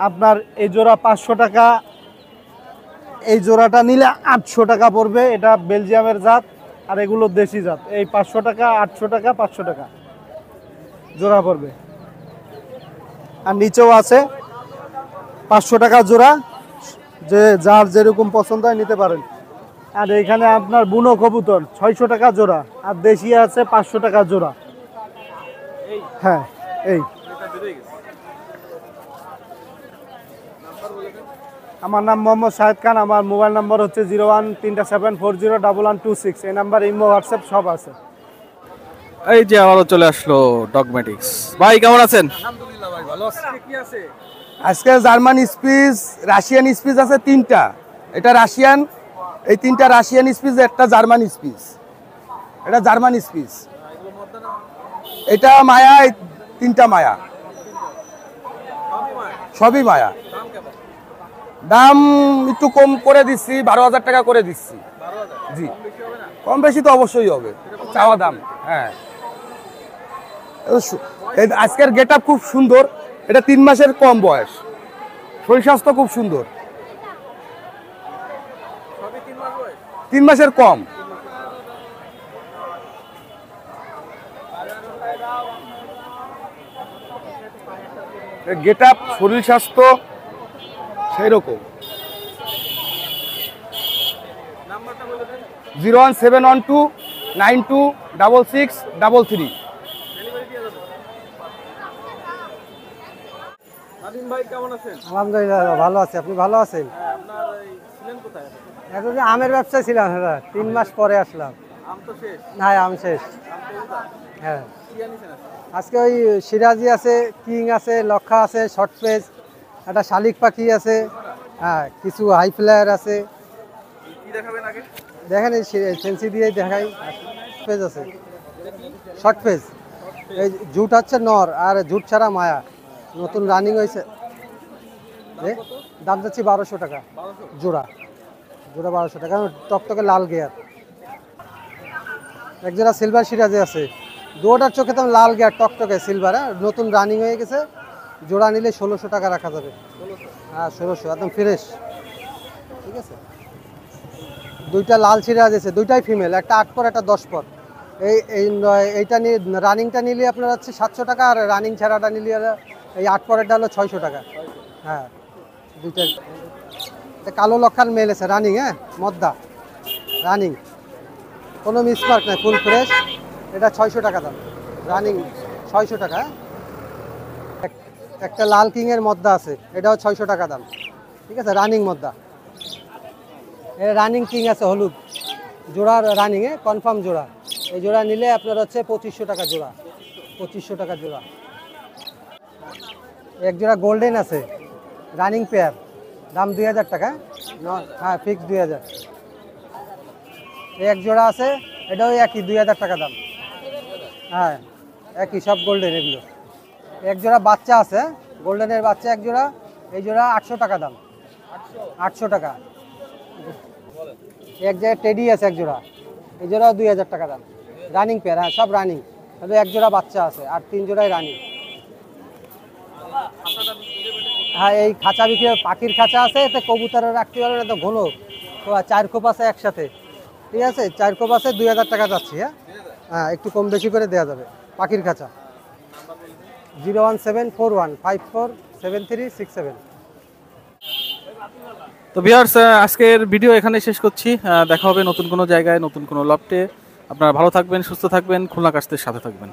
আপনার এই জোড়া 500 টাকা, এই জোড়াটা নিলে 800 টাকা পড়বে। এটা বেলজিয়ামের জাত, আর এগুলো দেশি জাত। এই 500 টাকা, 800 টাকা, 500 টাকা জোড়া পড়বে। আর নিচেও আছে 500 টাকা জোড়া, যে যার যেরকম পছন্দ হয় নিতে পারেন। আর এখানে আপনার বুনো কবুতর 600 টাকা জোড়া, আর দেশি আছে 500 টাকা জোড়া। হ্যাঁ, এই আমার নাম মোহাম্মদ শাহেদ খান। আমার মোবাইল নাম্বার হচ্ছে 01374011126। এই নাম্বার ইমো হোয়াটসঅ্যাপ সব আছে। এই যে আবারও চলে আসলো ডগমেটিক্স ভাই, কেমন আছেন? আজকে জার্মান স্পিচ, রাশিয়ান স্পিচ আছে 3টা। এটা রাশিয়ান, এই 3টা রাশিয়ান স্পিচ, একটা জার্মান স্পিচ। এটা জার্মান স্পিচ, এটা মায়া, এই 3টা মায়া, সবই মায়া। দাম একটু কম করে দিচ্ছি, 12,000 টাকা করে দিচ্ছি। জি, কম বেশি তো অবশ্যই হবে, চাওয়া দাম। হ্যাঁ, আজকের গেট আপ খুব সুন্দর। এটা 3 মাসের কম বয়স, শরীর স্বাস্থ্য খুব সুন্দর। 3 মাসের কম। গেট আপ, শরীর স্বাস্থ্য সেই রকম। 01712926633। আলহামদুলিল্লাহ ভালো আছে। আপনি ভালো আছেন? এখন যে আমের ব্যবসা ছিলাম, 3 মাস পরে আসলাম। হ্যাঁ, আম শেষ। হ্যাঁ, আজকে ওই সিরাজি আছে, কিং আছে, লক্ষা আছে, শর্ট পেজ, একটা শালিক পাখি আছে, হ্যাঁ, কিছু হাই ফ্লায়ার আছে। দেখেন এই সেন্সি দিয়ে দেখাই। পেজ আছে, শর্ট পেজ। এই জুট হচ্ছে নর, আর জুট ছাড়া মায়া, নতুন রানিং হয়েছে। দাম যাচ্ছে 1200 টাকা জোড়া। জোড়া 1200 টাকা, টকটকে লাল গিয়ার। এক জোড়া সিলভার সিরাজে আছে, দুটার চোখে তো লাল গিয়ার, টকটকে সিলভার, নতুন রানিং হয়ে গেছে। জোড়া নিলে 1600 টাকা রাখা যাবে। হ্যাঁ, 1600 একদম ফ্রেশ। ঠিক আছে, দুইটা লাল সিরাজ আছে, দুইটাই ফিমেল, একটা 8 পর, একটা 10 পর। এইটা নিয়ে রানিংটা নিলে আপনার হচ্ছে 700 টাকা, আর রানিং ছাড়াটা নিলে এই 8 পরেরটা হলো 600 টাকা। হ্যাঁ, দুইটা। কালো লক্ষার মেল আছে রানিং, হ্যাঁ, মদ্দা রানিং, কোনো মিসমার্ক নাই, ফুল ফ্রেশ। এটা 600 টাকা দাম, রানিং 600 টাকা। একটা লাল কিংয়ের মদ্দা আছে, এটাও 600 টাকা দাম। ঠিক আছে, রানিং মদ্দা। রানিং কিং আছে হলুদ, জোড়ার রানিংয়ে কনফার্ম জোড়া। এই জোড়া নিলে আপনার হচ্ছে 2500 টাকা জোড়া। 2500 টাকা জোড়া। এক জোড়া গোল্ডেন আছে রানিং পেয়ার, দাম 2000 টাকা। হ্যাঁ ফিক্স 2000। এক জোড়া আছে, এটাও একই 2000 টাকা দাম। হ্যাঁ একই, সব গোল্ডেন এগুলো। এক জোড়া বাচ্চা আছে, গোল্ডেনের বাচ্চা এক জোড়া, এই জোড়া 800 টাকা দাম। 800 টাকা। এক জায়গায় টেডি আছে এক জোড়া, এই জোড়াও 2000 টাকা দাম। রানিং পেয়ার, হ্যাঁ সব রানিং, তবে এক জোড়া বাচ্চা আছে আর 3 জোড়াই রানিং। হ্যাঁ এই খাঁচা বিক্রি, পাখির খাঁচা আছে, এতে কবুতরের রাখতে পারবেন, এত ঘন। তো 4 খোপ আছে একসাথে, ঠিক আছে, 4 খোপ আছে, 2000 টাকা যাচ্ছে। হ্যাঁ হ্যাঁ একটু কম বেশি করে দেওয়া যাবে। পাখির খাঁচা 01741547367। তো ভিউয়ার্স, আজকের ভিডিও এখানে শেষ করছি। দেখা হবে নতুন কোনো জায়গায়, নতুন কোনো লফটে। আপনারা ভালো থাকবেন, সুস্থ থাকবেন, খুলনা কাস্তের সাথে থাকবেন।